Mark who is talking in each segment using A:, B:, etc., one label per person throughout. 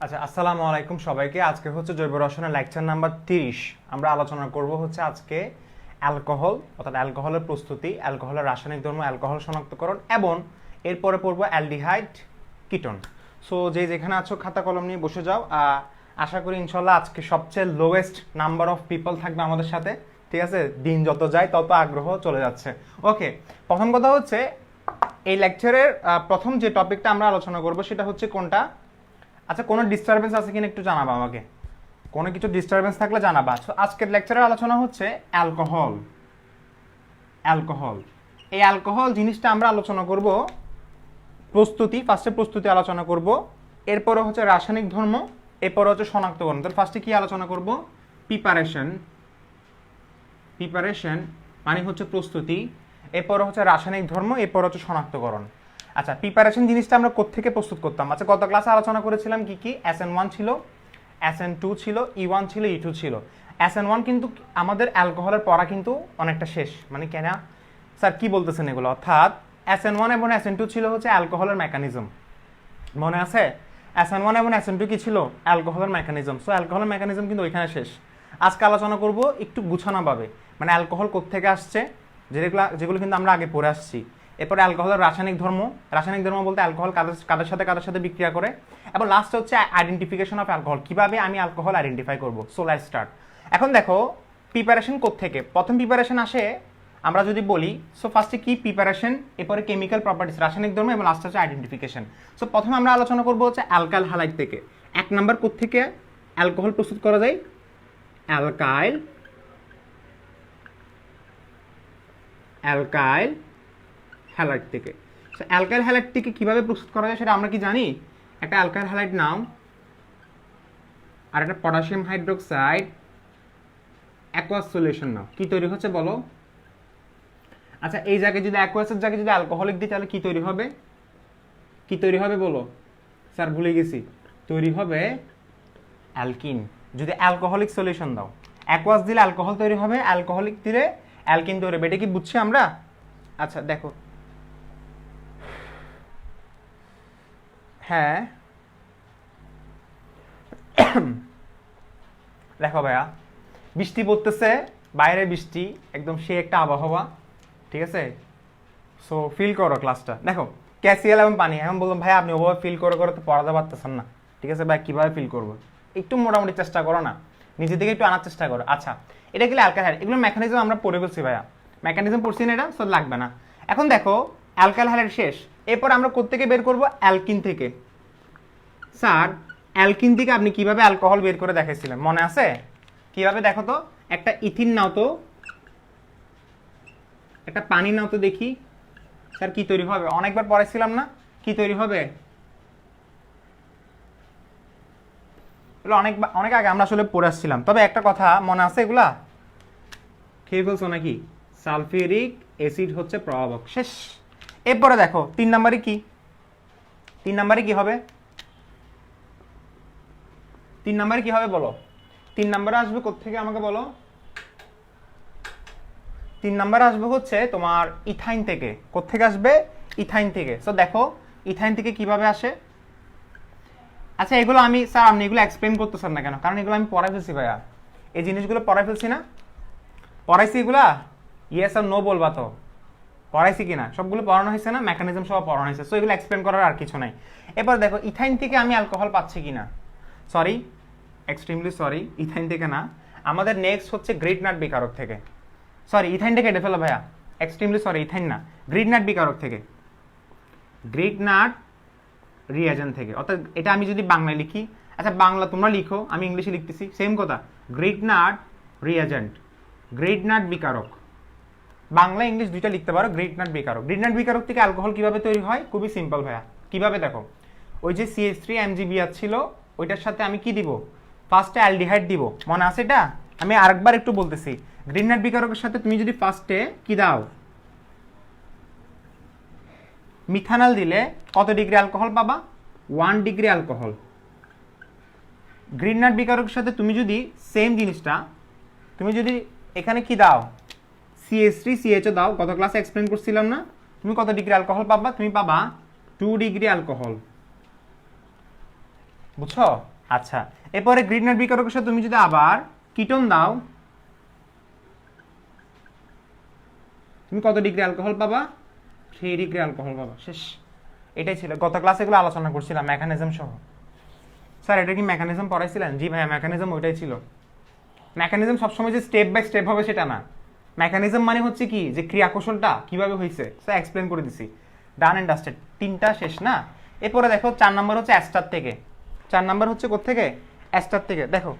A: আচ্ছা, আসসালামু আলাইকুম সবাইকে। আজকে হচ্ছে জৈব রসায়নের লেকচার নাম্বার 30। আমরা আলোচনা করব হচ্ছে আজকে অ্যালকোহল, অর্থাৎ অ্যালকোহলের প্রস্তুতি, অ্যালকোহলের রাসায়নিক ধর্ম, অ্যালকোহল শনাক্তকরণ এবং এরপরে পড়বো অ্যালডিহাইড, কিটোন। সো যে যেখানে আছো খাতা কলম নিয়ে বসে যাও। আশা করি ইনশাল্লাহ আজকে সবচেয়ে লোয়েস্ট নাম্বার অফ পিপল থাকবে আমাদের সাথে, ঠিক আছে? দিন যত যায় তত আগ্রহ চলে যাচ্ছে। ওকে, প্রথম কথা হচ্ছে এই লেকচারের প্রথম যে টপিকটা আমরা আলোচনা করব সেটা হচ্ছে কোনটা? আচ্ছা, কোনো ডিস্টারবেন্স আছে কিনা একটু জানাবা আমাকে, কোনো কিছু ডিস্টারবেন্স থাকলে জানাবা। আজকের লেকচারের আলোচনা হচ্ছে অ্যালকোহল। অ্যালকোহল, এই অ্যালকোহল জিনিসটা আমরা আলোচনা করব প্রস্তুতি, ফার্স্টে প্রস্তুতি আলোচনা করব, এরপরে হচ্ছে রাসায়নিক ধর্ম, এরপরে হচ্ছে শনাক্তকরণ। তাহলে ফার্স্টে কি আলোচনা করব? প্রিপারেশন। প্রিপারেশন মানে হচ্ছে প্রস্তুতি, এরপরে হচ্ছে রাসায়নিক ধর্ম, এরপর হচ্ছে শনাক্তকরণ। আচ্ছা, প্রিপারেশন জিনিসটা আমরা কোত্থেকে প্রস্তুত করতাম? আচ্ছা, গত ক্লাসে আলোচনা করেছিলাম কি কি। SN1 ছিল, SN2 ছিল, E1 ছিল, E2 ছিল। SN1 কিন্তু আমাদের অ্যালকোহলের পড়া কিন্তু অনেকটা শেষ। মানে কেন স্যার কি বলতেছেন এগুলো? অর্থাৎ SN1 এবং SN2 ছিল হচ্ছে অ্যালকোহলের মেকানিজম, মনে আছে? SN1 এবং SN2 কি ছিল? অ্যালকোহলের মেকানিজম। সো অ্যালকোহলের মেকানিজম কিন্তু ওইখানে শেষ। আজকে আলোচনা করব একটু গুছানোভাবে, মানে অ্যালকোহল কোত্থেকে আসছে, যেগুলো কিন্তু আমরা আগে পড়ে আসছি। এরপরে অ্যালকোহলের রাসায়নিক ধর্ম। রাসায়নিক ধর্ম বলতে অ্যালকোহল কাদের সাথে বিক্রিয়া করে, এবং লাস্ট হচ্ছে আইডেন্টিফিকেশন অফ অ্যালকোহল, কিভাবে আমি অ্যালকোহল আইডেন্টিফাই করব। So let's start. এখন দেখো প্রিপারেশন কোত্থেকে। প্রথম প্রিপারেশন আসে আমরা যদি বলি, সো ফার্স্টে কি প্রিপারেশন, এরপরে কেমিক্যাল প্রপার্টিস, রাসায়নিক ধর্ম, এবং লাস্ট হচ্ছে আইডেন্টিফিকেশন। সো প্রথমে আমরা আলোচনা করব হচ্ছে অ্যালকাইল হ্যালাইড থেকে। এক নাম্বার কোত্থেকে অ্যালকোহল প্রস্তুত করা যায়? অ্যালকাইল হ্যালাইড থেকে। সো অ্যালকাইল হ্যালাইড থেকে কিভাবে প্রস্তুত করা যায় সেটা আমরা কি জানি? একটা অ্যালকাইল হ্যালাইড নাও, আর একটা পটাশিয়াম হাইড্রোক্সাইড অ্যাকোয়াস সলিউশন নাও। কি তৈরি হচ্ছে বলো? আচ্ছা, এই জায়গায় যদি অ্যাকোয়াসের জায়গায় যদি অ্যালকোহলিক দিই তাহলে কি তৈরি হবে? কি তৈরি হবে বলো? স্যার ভুলে গেছি, তৈরি হবে অ্যালকিন। যদি অ্যালকোহলিক সলিউশন দাও, অ্যাকোয়াস দিলে অ্যালকোহল তৈরি হবে, অ্যালকোহলিক দিলে অ্যালকিন তৈরি হবে। এটা কি বুঝছি আমরা? আচ্ছা দেখো, হ্যাঁ দেখো ভাইয়া, বৃষ্টি পড়তেছে, বাইরে বৃষ্টি, একদম সে একটা আবহাওয়া, ঠিক আছে? সো ফিল করো ক্লাসটা। দেখো ক্যাসিয়াল এবং পানি। এখন বললাম ভাই আপনি ওভাবে ফিল করে করে তো পড়াতে পারতেছেন না, ঠিক আছে ভাই? কীভাবে ফিল করবো? একটু মোটামুটি চেষ্টা করো না, নিজে থেকে একটু আনার চেষ্টা করো। আচ্ছা, এটা গেলে অ্যালকাইল হ্যালাইড, এগুলো মেকানিজম আমরা পড়ে বলছি ভাইয়া, মেকানিজম পড়ছি না, এটা সো লাগবে না। এখন দেখো অ্যালকাইল হ্যালাইড শেষ, এরপর আমরা কোত্থেকে বের করবো? অ্যালকিন থেকে। স্যার অ্যালকিন থেকে আপনি কিভাবে অ্যালকোহল বের করে দেখাইছিলেন মনে আছে? কিভাবে দেখো তো? একটা ইথিন নাও তো, একটা পানি নাও তো দেখি। স্যার কি তৈরি হবে? অনেকবার পড়াইছিলাম না, কি তৈরি হবে? এগুলো অনেক আগে আমরা আসলে পড়ে আসছিলাম, তবে একটা কথা মনে আছে, এগুলা খেয়ে ফেলছো নাকি? সালফিউরিক অ্যাসিড হচ্ছে প্রভাবক। শেষ। এরপরে দেখো 3 নম্বরে কি? 3 নম্বরে কি হবে? 3 নম্বরে কি হবে বলো? 3 নম্বরে আসবে কোত্থেকে আমাকে বলো? 3 নম্বরে আসবে হচ্ছে তোমার ইথাইন থেকে। কোত্থেকে আসবে? ইথাইন থেকে। সো দেখো ইথাইন থেকে কিভাবে আসে। আচ্ছা এগুলো আমি, স্যার আপনি এগুলো এক্সপ্লেন করতেছেন না কেন? কারণ এগুলো আমি পড়াই ফেলছি ভাইয়া, এই জিনিসগুলো পড়াই ফেলছি না? পড়াইছি এগুলা? ইয়েস আর নো বলবা তো, পড়াইছি কিনা, সবগুলো পড়ানো হয়েছে না, মেকানিজম সব পড়ানো হয়েছে, সো এগুলো এক্সপ্লেন করার আর কিছু নাই। এবার দেখো ইথাইন থেকে আমি অ্যালকোহল পাচ্ছি কিনা, সরি এক্সট্রিমলি সরি, ইথাইন থেকে না, আমাদের নেক্সট হচ্ছে গ্রিডনাট বিকারক থেকে, সরি ইথাইনটা কেটে ফেলো ভাইয়া, এক্সট্রিমলি সরি ইথাইন না, গ্রিডনাট বিকারক থেকে, গ্রিডনাট রিয়াজেন্ট থেকে, অর্থাৎ এটা আমি যদি বাংলায় লিখি, আচ্ছা বাংলা তোমরা লিখো, আমি ইংলিশে লিখতেছি, সেম কথা, গ্রিডনাট রিয়াজেন্ট, গ্রিডনাট বিকারক, বাংলা ইংলিশ দুইটা লিখতে পারো, গ্রিডনাট বিকারক। গ্রিডনাট বিকারক থেকে অ্যালকোহল কিভাবে তৈরি হয়, খুবই সিম্পল ভাইয়া, কিভাবে দেখো, ওই যে CH3 MgBr ছিল ওইটার সাথে আমি কি দিব, ফার্স্টে অ্যালডিহাইড দিব, মনে আছে এটা, আমি আরেকবার একটু বলতেছি, গ্রিডনাট বিকারকের সাথে তুমি যদি ফার্স্টে কি দাও, মিথানল দিলে কত ডিগ্রি অ্যালকোহল পাবা, 1 ডিগ্রি অ্যালকোহল। গ্রিডনাট বিকারকের সাথে তুমি যদি সেম জিনিসটা তুমি যদি এখানে কি দাও, CH3 CHO দাও, কত ক্লাসে এক্সপ্লেন করছিলাম না, তুমি কত ডিগ্রি অ্যালকোহল পাবা, তুমি পাবা 2 ডিগ্রি অ্যালকোহল, বুঝছো? আচ্ছা এরপরে গ্রিডনাট বিকারকের সাথে তুমি যদি আবার কিটোন দাও, তুমি কত ডিগ্রি অ্যালকোহল পাবা, 3 ডিগ্রি অ্যালকোহল পাবা, শেষ। এটাই ছিল, গত ক্লাসে এগুলো আলোচনা করছিলাম মেকানিজম সহ। স্যার এটা কি মেকানিজম পড়াইছিলেন? জি ভাইয়া মেকানিজম ওইটাই ছিল। মেকানিজম সবসময় যে স্টেপ বাই স্টেপ হবে সেটা না, মেকানিজম মানে হচ্ছে কি যে ক্রিয়াকৌশলটা কিভাবে হয়েছে স্যার এক্সপ্লেন করে দিছি, ডান এন্ড ডাস্টেড, তিনটা শেষ না। এরপরে দেখো 4 নাম্বার হচ্ছে অ্যাস্টার থেকে, 4 নাম্বার হচ্ছে কোত্থেকে, অ্যাস্টার থেকে। দেখো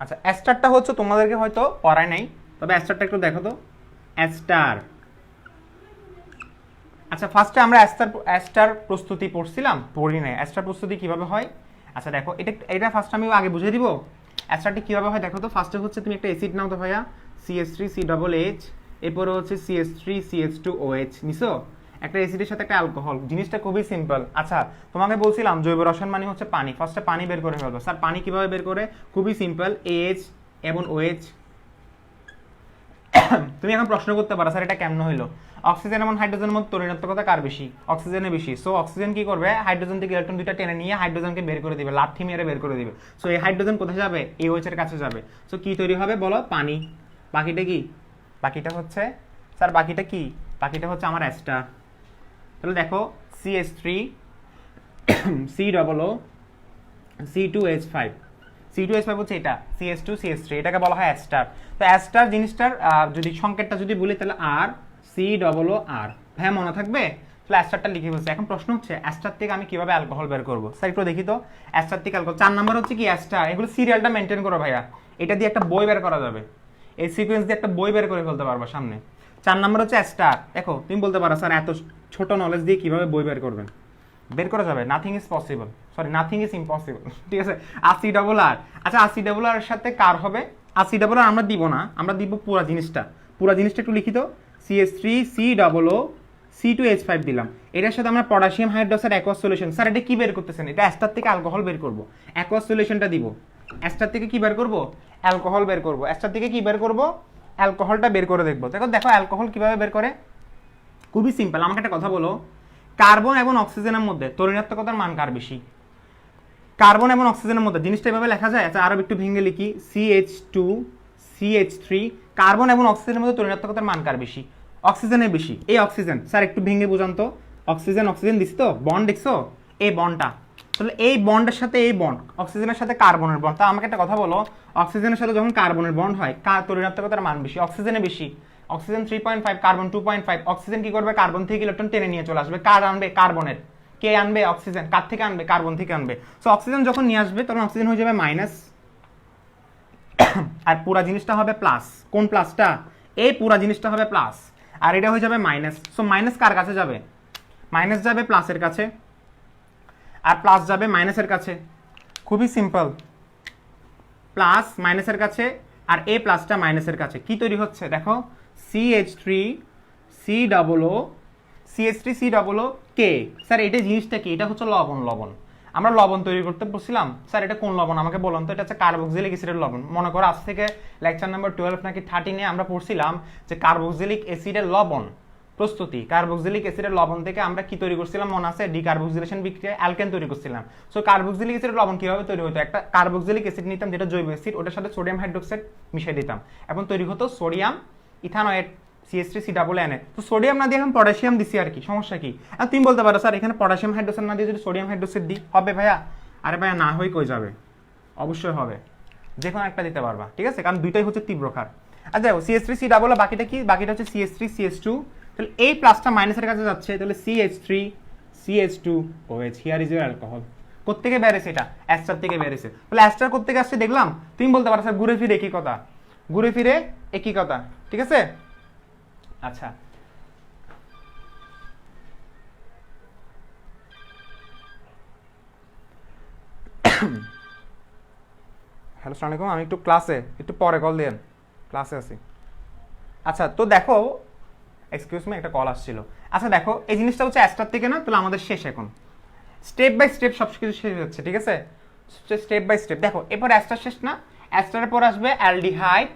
A: আচ্ছা অ্যাস্টারটা হচ্ছে তোমাদেরকে হয়তো পড়ায় নাই, তবে অ্যাস্টারটা একটু দেখো তো, অ্যাস্টার। আচ্ছা ফার্স্টে আমরা অ্যাস্টার প্রস্তুতি পড়ছিলাম, পড়ি নাই, অ্যাস্টার প্রস্তুতি কিভাবে হয়। আচ্ছা দেখো এটা ফার্স্ট আমি আগে বুঝিয়ে দিব, অ্যাস্টারটি কিভাবে হয় দেখো তো। ফার্স্টে হচ্ছে তুমি একটা অ্যাসিড নাও তো ভাইয়া, CH3CH, এরপরে হচ্ছে CH3CH2OH নিছো, একটা অ্যাসিডের সাথে একটা অ্যালকোহল, জিনিসটা খুবই সিম্পল। আচ্ছা তোমাকে বলছিলাম জৈব রসায়ন মানে হচ্ছে পানি, ফার্স্টে পানি বের করে ফেলবো। স্যার পানি কিভাবে বের করে, খুবই সিম্পল, AH এবং OH। তুমি এখন প্রশ্ন করতে পারো স্যার এটা কেমন হইলো, অক্সিজেন এবং হাইড্রোজেনের মধ্যে তরিণাত্মকতা কার বেশি, অক্সিজেনের বেশি। সো অক্সিজেন কি করবে, হাইড্রোজেন থেকে ইলেকট্রন দুইটা টেনে নিয়ে হাইড্রোজেনকে বের করে দিবে, লাথি মেরে বের করে দিবে। সো এই হাইড্রোজেন কোথায় যাবে, OH এর কাছে যাবে। সো কি তৈরি হবে বলো, পানি। বাকিটা কি, বাকিটা হচ্ছে স্যার বাকিটা কি, বাকিটা হচ্ছে আমার অ্যাস্টার। তাহলে দেখো CH3 COO C2H5, C2H5 হচ্ছে এটা, CH2 CH3, এটাকে বলা হয় অ্যাস্টার। তো অ্যাস্টার জিনিসটার যদি সংকেতটা যদি বলি তাহলে COOR, হ্যাঁ মনে থাকবে, তাহলে অ্যাস্টারটা লিখে বলছে। এখন প্রশ্ন হচ্ছে অ্যাস্টার থেকে আমি কিভাবে অ্যালকোহল বের করবো, স্যার একটু দেখি তো, অ্যাস্টার থেকে অ্যালকোহল। 4 নাম্বার হচ্ছে কি অ্যাস্টার, এগুলো সিরিয়ালটা মেনটেন করো ভাইয়া, এটা দিয়ে একটা বই বের করা যাবে, এই সিকোয়েন্স দিয়ে একটা বই বের করে ফেলতে পারবা সামনে। 4 নাম্বার হচ্ছে অ্যাস্টার। দেখো তুমি বলতে পারো স্যার এত ছোট নলেজ দিয়ে কিভাবে বই বের করবেন, বের করা যাবে, nothing is possible, sorry nothing is impossible, ঠিক আছে। RCRR, আচ্ছা RCRR এর সাথে কার হবে, RCRR আমরা দিব না, আমরা দিব পুরো জিনিসটা, পুরো জিনিসটা একটু লিখিত, CH3COO C2H5 দিলাম, এটার সাথে আমরা potassium hydroxide aqueous solution. Sir এটা কি বের করতেছেন, এটা অ্যাস্টার থেকে অ্যালকোহল বের করব, অ্যাকোয়াস সলিউশনটা দিব, অ্যাস্টার থেকে কি বের করব, অ্যালকোহল বের করব, অ্যাস্টার থেকে কি বের করব, অ্যালকোহলটা বের করে দেখবো। দেখো দেখো অ্যালকোহল কিভাবে বের করে, খুবই সিম্পল। আমাকে একটা কথা বলো, কার্বন এবং অক্সিজেনের মধ্যে তরিণাত্মকতার মান কার বেশি, কার্বন এবং অক্সিজেনের মধ্যে, জিনিসটা এভাবে লেখা যায়। আচ্ছা আরো একটু ভেঙে লিখি, CH2CH3, কার্বন এবং অক্সিজেনের মধ্যে তরিণাত্মকতার মান কার বেশি, অক্সিজেনের বেশি। এই অক্সিজেন, স্যার একটু ভেঙে বোঝান তো, অক্সিজেন অক্সিজেন দিছি তো, বন্ড দেখছো, এই বন্ডটা, তাহলে এই বন্ডের সাথে এই বন্ড, অক্সিজেনের সাথে কার্বনের বন্ড। তা আমাকে একটা কথা বলো, অক্সিজেনের সাথে যখন কার্বনের বন্ড হয় কার তরিণাত্মকতার মান বেশি, অক্সিজেনের বেশি। অক্সিজেন 3.5, কার্বন 2.5, অক্সিজেন কি করবে, কার্বন থেকে ইলেকট্রন টেনে নিয়ে চলে আসবে, কার আনবে, কার্বনের, কে আনবে, অক্সিজেন, কার থেকে আনবে, কার্বন থেকে আনবে। সো অক্সিজেন যখন নিয়ে আসবে তখন অক্সিজেন হয়ে যাবে মাইনাস, আর পুরা জিনিসটা হবে প্লাস। কোন প্লাসটা, এই পুরা জিনিসটা হবে প্লাস, আর এটা হয়ে যাবে মাইনাস। সো মাইনাস কার কাছে যাবে, মাইনাস যাবে প্লাসের কাছে, আর প্লাস যাবে মাইনাসের কাছে, খুবই সিম্পল, প্লাস মাইনাসের কাছে, আর এ প্লাসটা মাইনাসের কাছে। কি তৈরি হচ্ছে দেখো, CH3COO স্যার এটা জিনিসটা কি, এটা হচ্ছে লবণ। লবণ আমরা লবণ তৈরি করতে বলছিলাম, স্যার এটা কোন লবণ আমাকে বলুন তো, এটা হচ্ছে কার্বক্সিলিক অ্যাসিডের লবণ। মনে করো আজ থেকে লেকচার নাম্বার 12 নাকি 13 আমরা পড়ছিলাম যে কার্বক্সিলিক অ্যাসিডের লবণ প্রস্তুতি। কার্বক্সিলিক অ্যাসিডের লবণ থেকে আমরা কি তৈরি করছিলাম মনে আছে? ডিকার্বক্সিলেশন বিক্রিয়ায় অ্যালকেন তৈরি করছিলাম। সো কার্বক্সিলিক অ্যাসিডের লবণ কিভাবে তৈরি হতো? একটা কার্বক্সিলিক অ্যাসিড নিতাম যেটা জৈব অ্যাসিড, ওটার সাথে সোডিয়াম হাইড্রোক্সাইড মিশিয়ে দিতাম এবং তৈরি হতো সোডিয়াম ইথানয়েড CH3COONA। তো সোডিয়াম না দিয়ে এখন পটাশিয়াম দিছি আর কি, সমস্যা কি? আর তুমি বলতে পারো স্যার এখানে পটাশিয়াম হাইড্রোক্সাইড না দিয়ে যদি সোডিয়াম হাইড্রোক্সাইড দিই হবে ভাইয়া? আরে ভাইয়া না হয়ে কই যাবে, অবশ্যই হবে, যে কোনো একটা দিতে পারবা, ঠিক আছে, কারণ দুইটাই হচ্ছে তীব্র ক্ষার। আচ্ছা দেখো CH3C বাকিটা কি? বাকিটা হচ্ছে CH3CH2, তাহলে এই প্লাসটা মাইনাসের কাছে যাচ্ছে, তাহলে CH3CH2OH, here is your alcohol. কোত্থেকে বেড়েছে? এটা অ্যাস্টার থেকে বেড়েছে। তাহলে অ্যাস্টার কোত্থেকে আসছে দেখলাম? তুমি বলতে পারো স্যার ঘুরে ফিরে একই কথা, ঘুরে ফিরে একই কথা, ঠিক আছে। আচ্ছা হ্যালো আসসালামু আলাইকুম, আমি একটু ক্লাসে, একটু পরে কল দেন, ক্লাসে আছি। আচ্ছা তো দেখো, এক্সকিউজ মি, একটা কল আসছিল। আচ্ছা দেখো এই জিনিসটা হচ্ছে অ্যাস্টার থেকে না, তাহলে আমাদের শেষ এখন, স্টেপ বাই স্টেপ সব কিছু শেষ হচ্ছে, ঠিক আছে, স্টেপ বাই স্টেপ। দেখো এরপর অ্যাস্টার শেষ না, অ্যাস্টারের পর আসবে অ্যালডিহাইড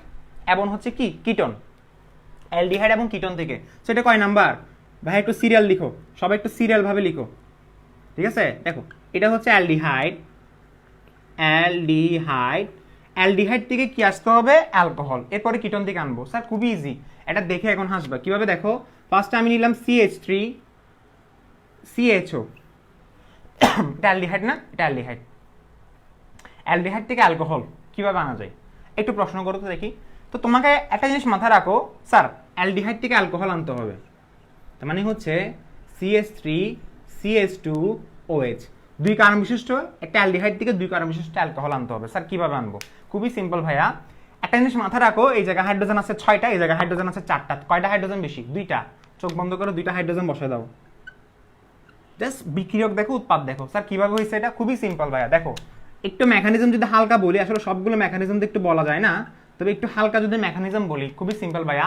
A: এবং হচ্ছে কি কিটোন, অ্যালডিহাইড এবং কিটোন থেকে। সেটা কয় নাম্বার ভাই? একটু সিরিয়াল লিখো, সবাই একটু সিরিয়াল ভাবে লিখো, ঠিক আছে। দেখো এটা হচ্ছে অ্যালডিহাইড, অ্যালডিহাইড, অ্যালডিহাইড থেকে কি আসতে হবে? অ্যালকোহল। এরপরে কিটোন থেকে আনবো। স্যার খুবই ইজি, এটা দেখে এখন হাসবা কিভাবে? দেখো ফার্স্টে আমি নিলাম CH3CHO, এটা অ্যালডিহাইড না? এটা অ্যালডিহাইড। অ্যালডিহাইড থেকে অ্যালকোহল কিভাবে আনা যায় একটু প্রশ্ন করো তো দেখি। তো তোমাকে একটা জিনিস মাথায় রাখো, স্যার অ্যালডিহাইড থেকে অ্যালকোহল আনতে হবে, তার মানে হচ্ছে CH3CH2OH, দুই কার্বন বিশিষ্ট একটা অ্যালডিহাইড থেকে দুই কার্বন বিশিষ্ট অ্যালকোহল আনতে হবে। স্যার কিভাবে আনবো? খুবই সিম্পল ভাইয়া, একটা জিনিস মাথায় রাখো, এই জায়গায় হাইড্রোজেন আছে 6টা, এই জায়গায় হাইড্রোজেন আছে 4টা, কয়টা হাইড্রোজেন বেশি? 2টা। চোখ বন্ধ করে 2টা হাইড্রোজেন বসে দাও, জাস্ট বিক্রিয়ক দেখো, উৎপাদ দেখো। স্যার কিভাবে হয়েছে? এটা খুবই সিম্পল ভাইয়া। দেখো একটু মেকানিজম যদি হালকা বলি, আসলে সবগুলো মেকানিজম তো একটু বলা যায় না, তবে একটু হালকা যদি মেকানিজম বলি, খুবই সিম্পল ভাইয়া।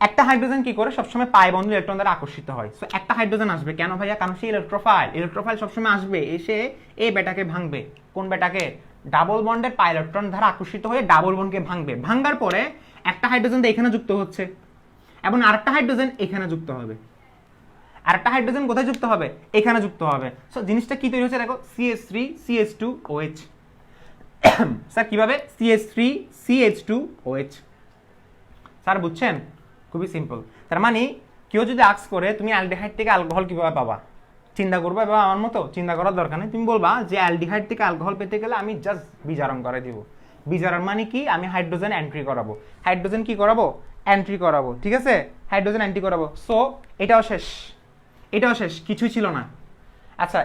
A: একটা হাইড্রোজেন কি করে? সবসময় পাই বন্ধ ইলেকট্রন দ্বারা আকর্ষিত হয়। সো একটা হাইড্রোজেন আসবে কেন ভাইয়া? কারণ সে ইলেকট্রোফাইল সবসময় আসবে, এসে এই বেটাকে ভাঙবে। কোন বেটাকে? ডাবল বন্ডের পাই ইলেকট্রন দ্বারা আকর্ষিত হয়ে ডাবল বন্ডকে ভাঙবে। ভাঙার পরে একটা হাইড্রোজেন এখানে যুক্ত হচ্ছে এবং আরেকটা হাইড্রোজেন এখানে যুক্ত হবে, আরেকটা হাইড্রোজেন কোথায় যুক্ত হবে? এখানে যুক্ত হবে। সো জিনিসটা কি তৈরি হচ্ছে দেখো, CH3CH2OH। স্যার কিভাবে? CH3CH2OH। স্যার বুঝছেন? খুবই সিম্পল। তার মানে কেউ যদি আস্ক করে তুমি অ্যালডিহাইড থেকে অ্যালকোহল কিভাবে পাবা, চিন্তা করবা, এবং আমার মতো চিন্তা করার দরকার নেই, তুমি বলবা যে অ্যালডিহাইড থেকে অ্যালকোহল পেতে গেলে আমি জাস্ট বিজারণ করে দিব। বিজারণ মানে কি? আমি হাইড্রোজেন এন্ট্রি করাবো। হাইড্রোজেন কি করাবো? এন্ট্রি করাবো, ঠিক আছে, হাইড্রোজেন এন্ট্রি করাবো। সো এটাও শেষ, এটাও শেষ, কিছুই ছিল না। আচ্ছা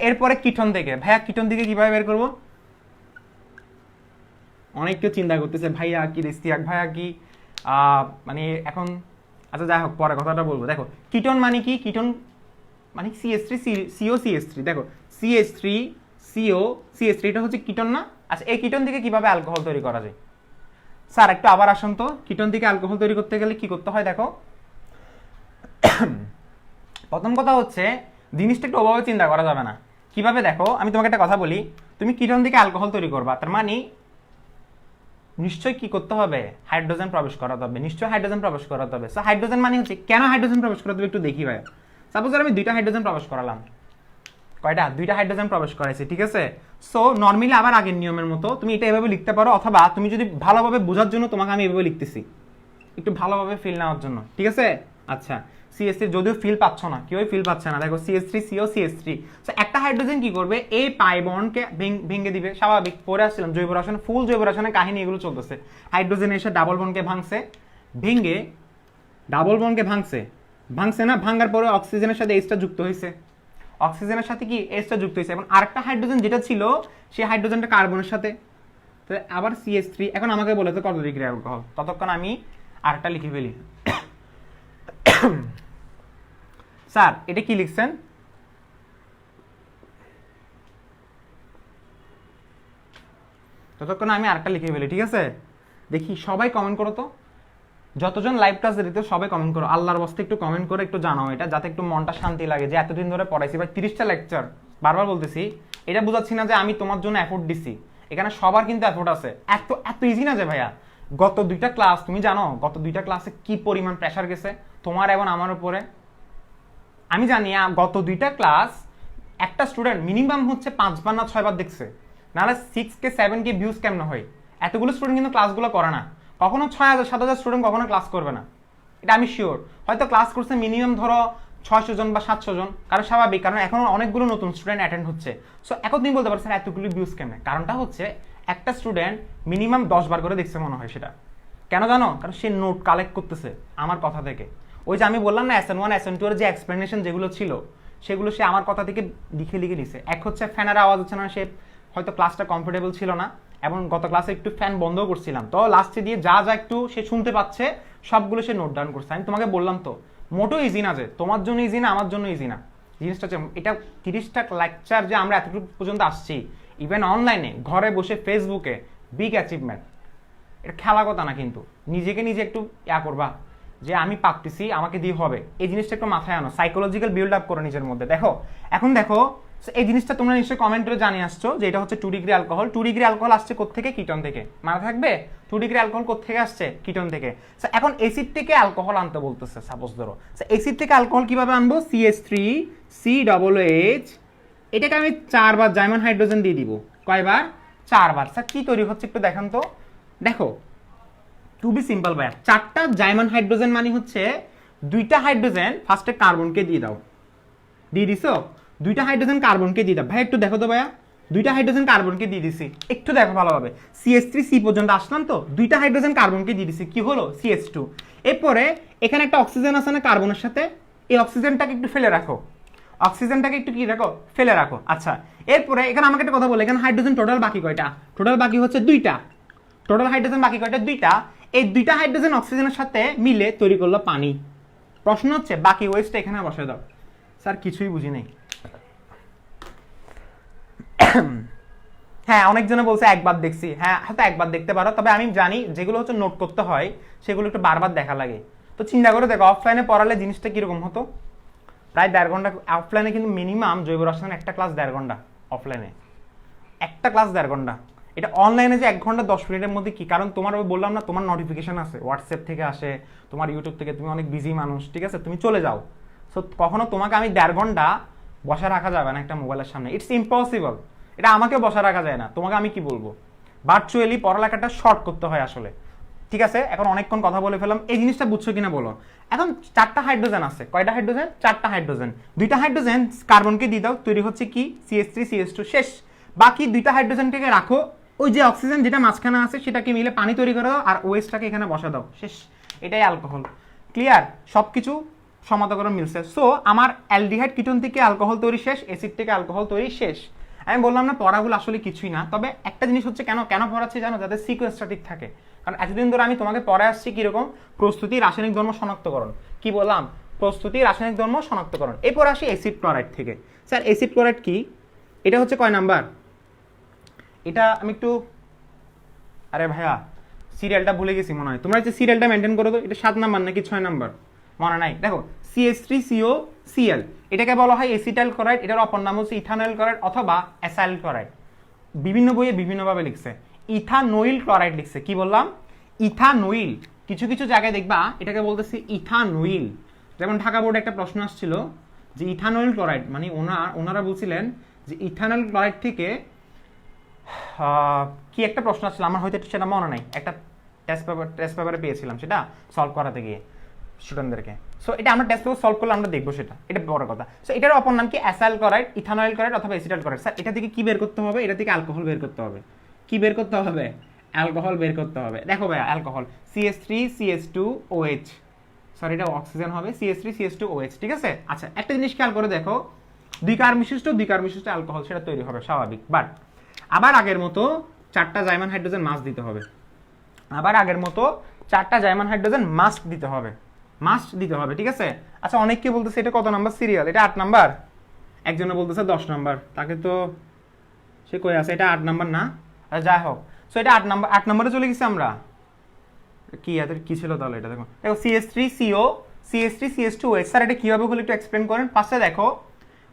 A: এরপরে কিটোন থেকে, ভাইয়া কিটোন থেকে কিভাবে বের করবো? অনেক কেউ চিন্তা করতেছে ভাইয়া কি রিস্তিয়াক ভাইয়া কি মানে এখন, আচ্ছা যাই হোক পরে কথাটা বলবো। দেখো কিটোন মানে কি? কিটোন মানে CH3COCH3, দেখো CH3COCH3 এটা হচ্ছে কিটোন না? আচ্ছা এই কিটোন থেকে কিভাবে অ্যালকোহল তৈরি করা যায়? স্যার একটু আবার আসুন তো, কিটোন থেকে অ্যালকোহল তৈরি করতে গেলে কি করতে হয়? দেখো প্রথম কথা হচ্ছে জিনিসটা একটু ওভাবে চিন্তা করা যাবে না। কিভাবে? দেখো আমি তোমাকে একটা কথা বলি, তুমি কিটোন থেকে অ্যালকোহল তৈরি করবা, তার মানে নিশ্চয়ই কি করতে হবে? হাইড্রোজেন প্রবেশ করাতে হবে, নিশ্চয়ই হাইড্রোজেন প্রবেশ করাতে হবে। সো হাইড্রোজেন মানে হচ্ছে, কেন হাইড্রোজেন প্রবেশ করাতে হবে একটু দেখি ভাই। সাপোজ আমি 2টা হাইড্রোজেন প্রবেশ করালাম, কয়টা? 2টা হাইড্রোজেন প্রবেশ করাইছি, ঠিক আছে। সো নর্মালি আবার আগের নিয়মের মতো তুমি এটা এভাবে লিখতে পারো, অথবা তুমি যদি ভালোভাবে বোঝার জন্য তোমাকে আমি এভাবে লিখতেছি, একটু ভালোভাবে ফিল নেওয়ার জন্য, ঠিক আছে। আচ্ছা CH3 যদিও ফিল পাচ্ছ না, কেউই ফিল পাচ্ছে না, দেখো CH3COCH3। সো একটা হাইড্রোজেন কি করবে? এই পাই বন্ডকে ভেঙে দিবে, স্বাভাবিক। পরে আসছিলাম জৈব রসায়ন, ফুল জৈব রসায়নের কাহিনী এগুলো চলতেছে। হাইড্রোজেন এসে ডাবল বন্ডকে ভাঙছে, ভেঙে ডাবল বন্ডকে ভাঙছে না, ভাঙার পরে অক্সিজেনের সাথে এইচটা যুক্ত হয়েছে, অক্সিজেনের সাথে কি এইচটা যুক্ত হয়েছে, এবং আরেকটা হাইড্রোজেন যেটা ছিল সেই হাইড্রোজেনটা কার্বনের সাথে, আবার CH3। এখন আমাকে বলে তো কত ডিগ্রি অ্যালকোহল, ততক্ষণ আমি আরেকটা লিখে ফেলি। স্যার এটা কি লিখছেন? ততক্ষণ আমি আরেকটা লিখে ফেলি, ঠিক আছে। দেখি সবাই কমেন্ট করো তো, যতজন লাইভ ক্লাস দিতে সবাই কমেন্ট করো, আল্লাহর বস্তে একটু কমেন্ট করে একটু জানাও এটা, যাতে একটু মনটা শান্তি লাগে যে এতদিন ধরে পড়াইছি ভাই, 30টা লেকচার, বারবার বলতেছি। এটা বুঝাচ্ছি না যে আমি তোমার জন্য এফোর্ট দিছি, এখানে সবার কিন্তু এফোর্ট আছে, এত ইজি না যে ভাইয়া গত দুইটা ক্লাস তুমি জানো গত দুইটা ক্লাসে কি পরিমাণ প্রেসার গেছে তোমার এবং আমার উপরে। আমি জানি গত দুইটা ক্লাস একটা স্টুডেন্ট মিনিমাম হচ্ছে 5 বার না 6 বার দেখছে, নাহলে 6K 7K ভিউজ কেমন হয়। এতগুলো স্টুডেন্ট কিন্তু ক্লাসগুলো করে না, কখনো 6000 7000 স্টুডেন্ট কখনো ক্লাস করবে না, এটা আমি শিওর। হয়তো ক্লাস করছে মিনিমাম ধরো 600 জন বা 700 জন, কারণ স্বাভাবিক, কারণ এখন অনেকগুলো নতুন স্টুডেন্ট অ্যাটেন্ড হচ্ছে। সো এখন তুমি বলতে পারছো এতগুলো ভিউজ কেমন, কারণটা হচ্ছে একটা স্টুডেন্ট মিনিমাম 10 বার করে দেখছে মনে হয়। সেটা কেন জানো? কারণ সে নোট কালেক্ট করতেছে আমার কথা থেকে। ওই যে আমি বললাম না SN1 SN2 এর যে এক্সপ্লেনেশন যেগুলো ছিল সেগুলো সে আমার কথা থেকে লিখে লিখে দিছে। এক হচ্ছে ফ্যানের আওয়াজ হচ্ছে না, সে হয়তো ক্লাসটা কমফোর্টেবল ছিল না, এবং গত ক্লাসে একটু ফ্যান বন্ধ করছিলাম, তো লাস্টে দিয়ে যা যা একটু সে শুনতে পাচ্ছে সবগুলো সে নোট ডাউন করছে। আমি তোমাকে বললাম তো মোটো ইজি না, যে তোমার জন্য ইজি না আমার জন্য ইজি না জিনিসটা হচ্ছে এটা। 30টা লেকচার যে আমরা এতটুকু পর্যন্ত আসছি, ইভেন অনলাইনে ঘরে বসে ফেসবুকে, বিগ অ্যাচিভমেন্ট। এটা খেলা কথা না, কিন্তু নিজেকে নিজে একটু করবা যে আমি পারতেছি, আমাকে দিয়ে হবে, এই জিনিসটা একটু মাথায় আনো, সাইকোলজিক্যাল বিল্ড আপ করো নিজের মধ্যে। দেখো এখন দেখো এই জিনিসটা তোমরা নিশ্চয়ই কমেন্টে জানিয়ে আসছো যে এটা হচ্ছে 2 ডিগ্রি অ্যালকোহল। 2 ডিগ্রি অ্যালকোহল আসছে কোত্থেকে? কিটন থেকে। মাথা থাকবে 2 ডিগ্রি অ্যালকোহল কোত্থেকে আসছে? কিটন থেকে। এখন অ্যাসিড থেকে অ্যালকোহল আনতে বলতেছে, সাপোজ ধরো অ্যাসিড থেকে অ্যালকোহল কিভাবে আনবো? CH3COOH, এটাকে আমি 4 বার জাইমন হাইড্রোজেন দিয়ে দিব। কয়বার? 4 বার। স্যার কি তৈরি হচ্ছে একটু দেখান তো। দেখো টু বি সিম্পল ভাইয়া, 4টা জাইমন হাইড্রোজেন মানে হচ্ছে 2টা হাইড্রোজেন ফার্স্টে কার্বনকে দিয়ে দাও, দিয়ে দিছো 2টা হাইড্রোজেন কার্বনকে দিয়ে দাও। ভাই একটু দেখো তো ভাইয়া, 2টা হাইড্রোজেন কার্বনকে দিয়ে দিছি, একটু দেখো ভালোভাবে। CH3C পর্যন্ত আসলাম তো, 2টা হাইড্রোজেন কার্বনকে দিয়ে দিছি, কি হলো? CH2। এরপরে এখানে একটা অক্সিজেন আছে না কার্বনের সাথে, এই অক্সিজেনটাকে একটু ফেলে রাখো, অক্সিজেনটাকে একটু কি রাখো? ফেলে রাখো। আচ্ছা এরপরে এখানে আমাকে একটা কথা বলো, এখানে হাইড্রোজেন টোটাল বাকি কয়টা? টোটাল বাকি হচ্ছে 2টা। টোটাল হাইড্রোজেন বাকি কয়টা? 2টা। এই 2টা হাইড্রোজেন অক্সিজেনের সাথে মিলে তৈরি করলো পানি। প্রশ্ন হচ্ছে বাকি ওয়েস্টটা এখানে বসায় দাও। স্যার কিছুই বুঝি নাই। হ্যাঁ অনেকজনে বলছে একবার দেখছি, হ্যাঁ হয়তো একবার দেখতে পারো, তবে আমি জানি যেগুলো হচ্ছে নোট করতে হয় সেগুলো একটু বারবার দেখা লাগে। তো চিন্তা করে দেখো অফলাইনে পড়ালে জিনিসটা কিরকম হতো, প্রায় 1.5 ঘন্টা। অফলাইনে কিন্তু মিনিমাম জৈব রসায়ন একটা ক্লাস 1.5 ঘন্টা, অফলাইনে একটা ক্লাস 1.5 ঘন্টা। এটা অনলাইনে যে 1 ঘন্টা 10 মিনিটের মধ্যে কি, কারণ তোমার ওই বললাম না তোমার নোটিফিকেশন আছে, হোয়াটসঅ্যাপ থেকে আসে, তোমার ইউটিউব থেকে, তুমি অনেক বিজি মানুষ, ঠিক আছে, তুমি চলে যাও। সো কখনো তোমাকে আমি 1.5 ঘন্টা বসা রাখা যাবে না একটা মোবাইলের সামনে, ইটস ইম্পসিবল। এটা আমাকেও বসা রাখা যায় না, তোমাকে আমি কি বলবো। ভার্চুয়ালি পড়ালেখাটা শর্ট করতে হয় আসলে, ঠিক আছে। এখন অনেকক্ষণ কথা বলে ফেলাম, এই জিনিসটা বুঝছো কিনা বলো। এখন 4টা হাইড্রোজেন আছে, কয়টা হাইড্রোজেন? 4টা হাইড্রোজেন। 2টা হাইড্রোজেন কার্বনকে দিয়ে দাও, তৈরি হচ্ছে কি? CH3CH2, শেষ। বাকি 2টা হাইড্রোজেনটাকে রাখো, ওই যে অক্সিজেন যেটা মাঝখানে আছে সেটাকে মিলে পানি তৈরি করে দাও, আর ওয়েস্টটাকে এখানে বসা দাও, শেষ। এটাই অ্যালকোহল। ক্লিয়ার? সবকিছু সমান্তরাল মিলছে। সো আমার অ্যালডিহাইড কিটোন থেকে অ্যালকোহল তৈরি শেষ, অ্যাসিড থেকে অ্যালকোহল তৈরি শেষ। আমি বললাম না পড়াগুলো আসলে কিছুই না, তবে একটা জিনিস হচ্ছে কেন কেন পড়াচ্ছি জানো? যাতে সিকোয়েন্সটা ঠিক থাকে। কারণ এতদিন ধরে আমি তোমাকে পড়ে আসছি কিরকম? প্রস্তুতি, রাসায়নিক ধর্ম শনাক্তকরণ। কি বললাম? প্রস্তুতি, রাসায়নিক ধর্ম শনাক্তকরণ। এরপর আসি অ্যাসিড ক্লোরাইড থেকে। স্যার অ্যাসিড ক্লোরাইড কি? এটা হচ্ছে কয় নাম্বার? এটা আমি একটু, আরে ভাইয়া সিরিয়ালটা ভুলে গেছি মনে হয়, তোমরা যে সিরিয়ালটা মেনটেন করো তো, এটা 7 নাম্বার নাকি 6 নাম্বার মনে নাই। দেখো CH3COCl, এটাকে বলা হয় অ্যাসিটাইল ক্লোরাইড, এটার অপর নাম হচ্ছে ইথানয়েল ক্লোরাইড অথবা অ্যাসাইল ক্লোরাইড। বিভিন্ন বইয়ে বিভিন্নভাবে লিখছে, ইথানোইল ক্লোরাইড লিখছে। কি বললাম? ইথানোইল। কিছু কিছু জায়গায় দেখবা এটাকে বলতেছি ইথানোইল। যেমন ঢাকা বোর্ডে একটা প্রশ্ন আসছিল যে ইথানোইল ক্লোরাইড মানে ওনারা বলছিলেন যে ইথানয়েল ক্লোরাইড থেকে কি একটা প্রশ্ন আসছিল, আমার হয়তো সেটা মনে নাই, একটা টেস্ট পেপারে পেয়েছিলাম সেটা সলভ করাতে গিয়ে স্টুডেন্টদেরকে। সো এটা আমরা টেস্ট পেপার সলভ করলে আমরা দেখবো, সেটা এটা বড় কথা। সো এটার অপর নাম কি? অ্যাসাইল ক্লোরাইড, ইথানয়েল ক্লোরাইড অথবা অ্যাসিটাইল ক্লোরাইড। স্যার এটা থেকে কি বের করতে হবে? এটা থেকে অ্যালকোহল বের করতে হবে। কি বের করতে হবে? অ্যালকোহল বের করতে হবে। দেখো ভাইয়া অ্যালকোহল CH3CH2OH, সরি এটা অক্সিজেন হবে, CH3CH2OH, ঠিক আছে। আচ্ছা একটা জিনিস খেয়াল করে দেখো, 2 কার্বন বিশিষ্ট অ্যালকোহল সেটা তৈরি হবে স্বাভাবিক, বাট আবার আগের মতো 4টা জাইমান হাইড্রোজেন মাস্ক দিতে হবে। আবার আগের মতো 4টা জাইমান হাইড্রোজেন মাস্ক দিতে হবে, মাস্ক দিতে হবে, ঠিক আছে। আচ্ছা অনেককে বলতেছে এটা কত নাম্বার সিরিয়াল? এটা 8 নাম্বার। একজনে বলতেছে 10 নাম্বার, তাকে তো সে কই আছে? এটা 8 নাম্বার না? যাই হোক, সো এটা 8 নাম্বারে চলে গেছি আমরা। কি এদের কি ছিল তাহলে? এটা দেখো CH3CO CH3CH2OH। স্যার এটা কিভাবে হলো একটু এক্সপ্লেন করেন। ফার্স্টে দেখো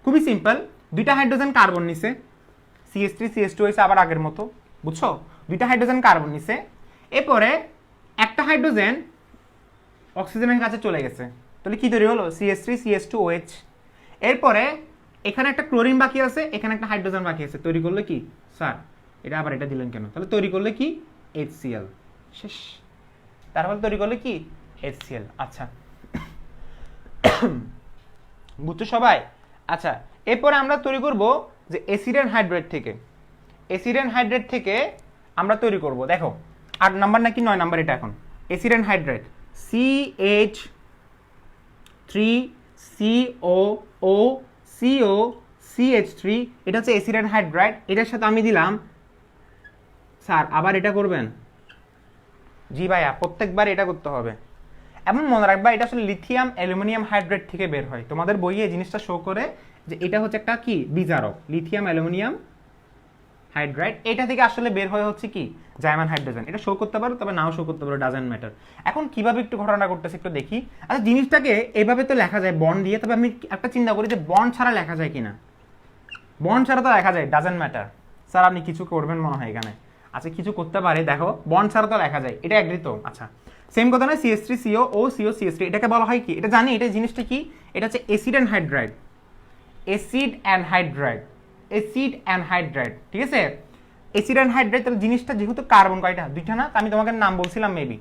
A: খুবই সিম্পল, 2টা হাইড্রোজেন কার্বন নিছে, CH3CH2OH আবার আগের মতো, বুঝছো? 2টা হাইড্রোজেন কার্বন নিছে, এরপরে একটা হাইড্রোজেন অক্সিজেনের কাছে চলে গেছে, তাহলে কি তৈরি হলো? CH3CH2OH। এরপরে এখানে একটা ক্লোরিন বাকি আছে, এখানে একটা হাইড্রোজেন বাকি আছে, তৈরি করলে কি? স্যার এটা আবার এটা দিলেন কেন? তাহলে তৈরি করলে কি? HCl। শেষ। তারপর তৈরি করলে কি? HCl। আচ্ছা, বুঝছো সবাই? আচ্ছা, এরপরে আমরা তৈরি করব যে অ্যাসিড অ্যান্ড হাইড্রেট থেকে। অ্যাসিড অ্যান্ড হাইড্রেট থেকে আমরা তৈরি করব, দেখো 8 নাম্বার নাকি 9 নাম্বার এটা এখন। অ্যাসিড অ্যান্ড হাইড্রেট CH3COOCH3, এটা হচ্ছে অ্যাসিড অ্যান্ড হাইড্রেট। এটার সাথে আমি দিলাম, স্যার আবার এটা করবেন? জি ভাইয়া, প্রত্যেকবার এটা করতে হবে। এমন মনে রাখবা, এটা আসলে লিথিয়াম অ্যালুমিনিয়াম হাইড্রেট থেকে বের হয়। তোমাদের বইয়ে এই জিনিসটা শো করে যে এটা হচ্ছে একটা কি বিজারক, লিথিয়াম অ্যালুমিনিয়াম হাইড্রেট। এটা থেকে আসলে বের হয়ে হচ্ছে কি জার্মান হাইড্রোজেন। এটা শো করতে পারো, তবে নাও শো করতে পারো, ডাজেন্ট ম্যাটার। এখন কিভাবে একটু ঘটনা করতেছে একটু দেখি। আচ্ছা, জিনিসটাকে এভাবে তো লেখা যায় বন্ড দিয়ে, তবে আমি একটা চিন্তা করি যে বন্ড ছাড়া লেখা যায় কিনা। বন্ড ছাড়া তো লেখা যায়, ডাজেন্ট ম্যাটার। স্যার আপনি কিছু করবেন মনে হয় এখানে। আচ্ছা, কিছু করতে পারে, দেখো বন্ড ছাড়া তো লেখা যায়, এটা এগ্রি তো? আচ্ছা, সেম কথা না, CH3COOCH3, এটাকে বলা হয় কি? এটা জানি, এটা জিনিসটা কি? এটা হচ্ছে acid and hydride. Acid and hydride, acid and hydride, ঠিক আছে? অ্যাসিড অ্যান্ড হাইড্রাইড, তাহলে জিনিসটা যেহেতু কার্বন কয়টা? 2টা না? আমি তোমাকে নাম বলছিলাম মেবি,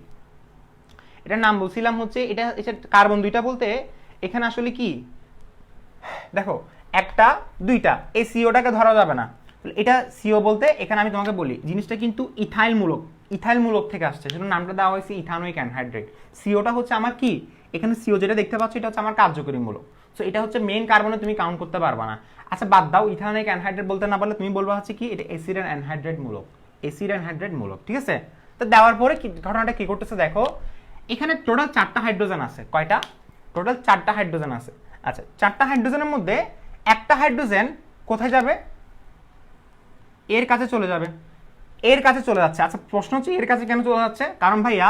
A: এটার নাম বলছিলাম হচ্ছে এটা কার্বন 2টা বলতে এখানে আসলে কি দেখো, একটা 2টা, এই সিওটাকে ধরা যাবে না। এটা সিও বলতে এখানে আমি তোমাকে বলি জিনিসটা কিন্তু ইথাইল মূলক থেকে আসছে, সেজন্য নামটা দেওয়া হয়েছে ইথানোইক অ্যানহাইড্রেট। সিওটা হচ্ছে আমার কি, এখানে সিও যেটা দেখতে পাচ্ছ এটা হচ্ছে আমার কার্যকরী মূলক। সো এটা হচ্ছে মেইন কার্বনে তুমি কাউন্ট করতে পারবা না। আচ্ছা বাদ দাও, ইথানোইক অ্যানহাইড্রেট বলতে না পারলে তুমি বলবা হচ্ছে কি এটা অ্যাসিড অ্যানহাইড্রেট মূলক, অ্যাসিড অ্যানহাইড্রেট মূলক, ঠিক আছে? তো দেওয়ার পরে কি ঘটনাটা কি করতেছে দেখো, এখানে টোটাল 4টা হাইড্রোজেন আছে। কয়টা? টোটাল 4টা হাইড্রোজেন আছে। আচ্ছা, 4টা হাইড্রোজেনের মধ্যে একটা হাইড্রোজেন কোথায় যাবে? এর কাছে চলে যাবে, এর কাছে চলে যাচ্ছে। আচ্ছা, প্রশ্ন হচ্ছে এর কাছে কেন চলে যাচ্ছে? কারণ ভাইয়া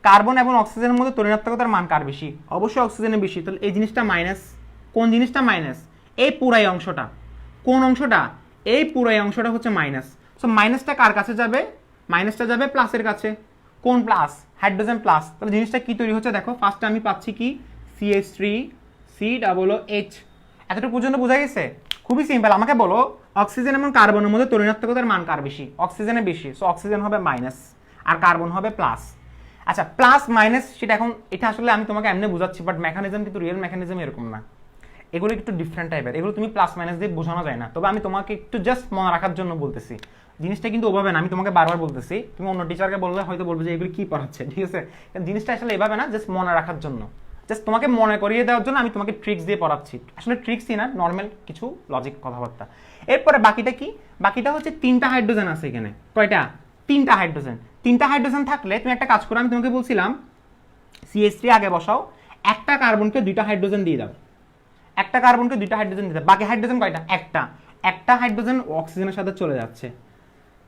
A: কার্বন এবং অক্সিজেনের মধ্যে তরিণাত্মকতার মান কার বেশি? অবশ্যই অক্সিজেনের বেশি। তাহলে এই জিনিসটা মাইনাস। কোন জিনিসটা মাইনাস? এই পুরাই অংশটা। কোন অংশটা? এই পুরাই অংশটা হচ্ছে মাইনাস। সো মাইনাসটা কার কাছে যাবে? মাইনাসটা যাবে প্লাসের কাছে। কোন প্লাস? Hydrogen plus. তাহলে জিনিসটা কি তৈরি হচ্ছে দেখো, ফার্স্টে আমি পাচ্ছি কি CH3COOH। এতটুকু পর্যন্ত বোঝা গেছে? খুবই সিম্পল। আমাকে বলো অক্সিজেন এবং কার্বনের মধ্যে তরিণাত্মকতার মান কার বেশি? অক্সিজেনের বেশি। সো অক্সিজেন হবে মাইনাস আর কার্বন হবে প্লাস। আচ্ছা, প্লাস মাইনাস সেটা এখন এটা আসলে আমি তোমাকে এমনি বোঝাচ্ছি, বাট মেকানিজম কিন্তু রিয়েল মেকানিজম এরকম না, এগুলো একটু ডিফারেন্ট টাইপের। এগুলো তুমি প্লাস মাইনাস দিয়ে বোঝানো যায় না। তবে আমি তোমাকে একটু জাস্ট মনে রাখার জন্য বলতেছি, জিনিসটা কিন্তু ওভাবে না। আমি তোমাকে বারবার বলতেছি, তুমি অন্য টিচারকে বললে হয়তো বলবে যে এগুলো কি পড়াচ্ছে, ঠিক আছে? জিনিসটা আসলে এভাবে না, জাস্ট মনে রাখার জন্য, জাস্ট তোমাকে মনে করিয়ে দেওয়ার জন্য আমি তোমাকে ট্রিক্স দিয়ে পড়াচ্ছি। আসলে ট্রিক্সই না, নর্মাল কিছু লজিক কথাবার্তা। এরপরে বাকিটা কি? বাকিটা হচ্ছে 3টা হাইড্রোজেন আছে এখানে। কয়টা? 3টা হাইড্রোজেন। 3টা হাইড্রোজেন থাকলে তুমি একটা কাজ করো, আমি তোমাকে বলছিলাম CH3 আগে বসাও, একটা কার্বনকে 2টা হাইড্রোজেন দিয়ে দাও, একটা কার্বনকে 2টা হাইড্রোজেন দিতে। বাকি হাইড্রোজেন কয়টা? একটা হাইড্রোজেন অক্সিজেনের সাথে চলে যাচ্ছে।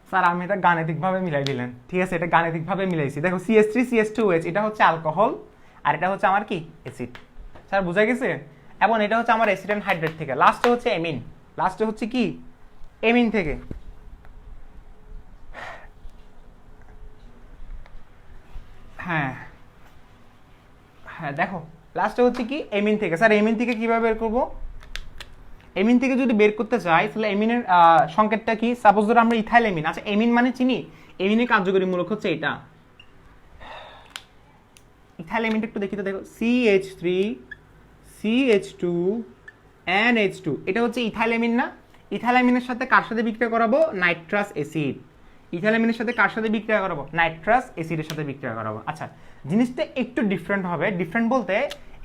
A: স্যার আমি এটা গাণিতিকভাবে মিলাই দিলেন, ঠিক আছে? এটা গাণিতিকভাবে মিলাইছি। দেখো CH3CH2OH, এটা হচ্ছে অ্যালকোহল আর এটা হচ্ছে আমার কি অ্যাসিড। স্যার বুঝা গেছে? এবং এটা হচ্ছে আমার অ্যাসিড অ্যান্ড হাইড্রেট থেকে। লাস্টে হচ্ছে এমিন, লাস্টে হচ্ছে কি এমিন থেকে। হ্যাঁ হ্যাঁ, দেখো লাস্টে হচ্ছে কি এমিন থেকে। স্যার এমিন থেকে কিভাবে বের করবো? এমিন থেকে যদি বের করতে চাই তাহলে এমিনের সংকেতটা কি? সাপোজ ধরো আমরা ইথাইল এমিন। আচ্ছা, এমিন মানে চিনি, এমিনের কার্যকরী মূলক হচ্ছে এটা। ইথাইল এমিনটা একটু দেখি তো, দেখো CH3CH2NH2, এটা হচ্ছে ইথাইল এমিন না? ইথাইল এমিনের সাথে কার সাথে বিক্রিয়া করাবো? Nitrous acid. ইথাইল এমিনের সাথে কার সাথে বিক্রিয়া করাবো? নাইট্রাস অ্যাসিডের সাথে বিক্রিয়া করাবো। আচ্ছা, জিনিসটা একটু ডিফারেন্ট হবে। ডিফারেন্ট বলতে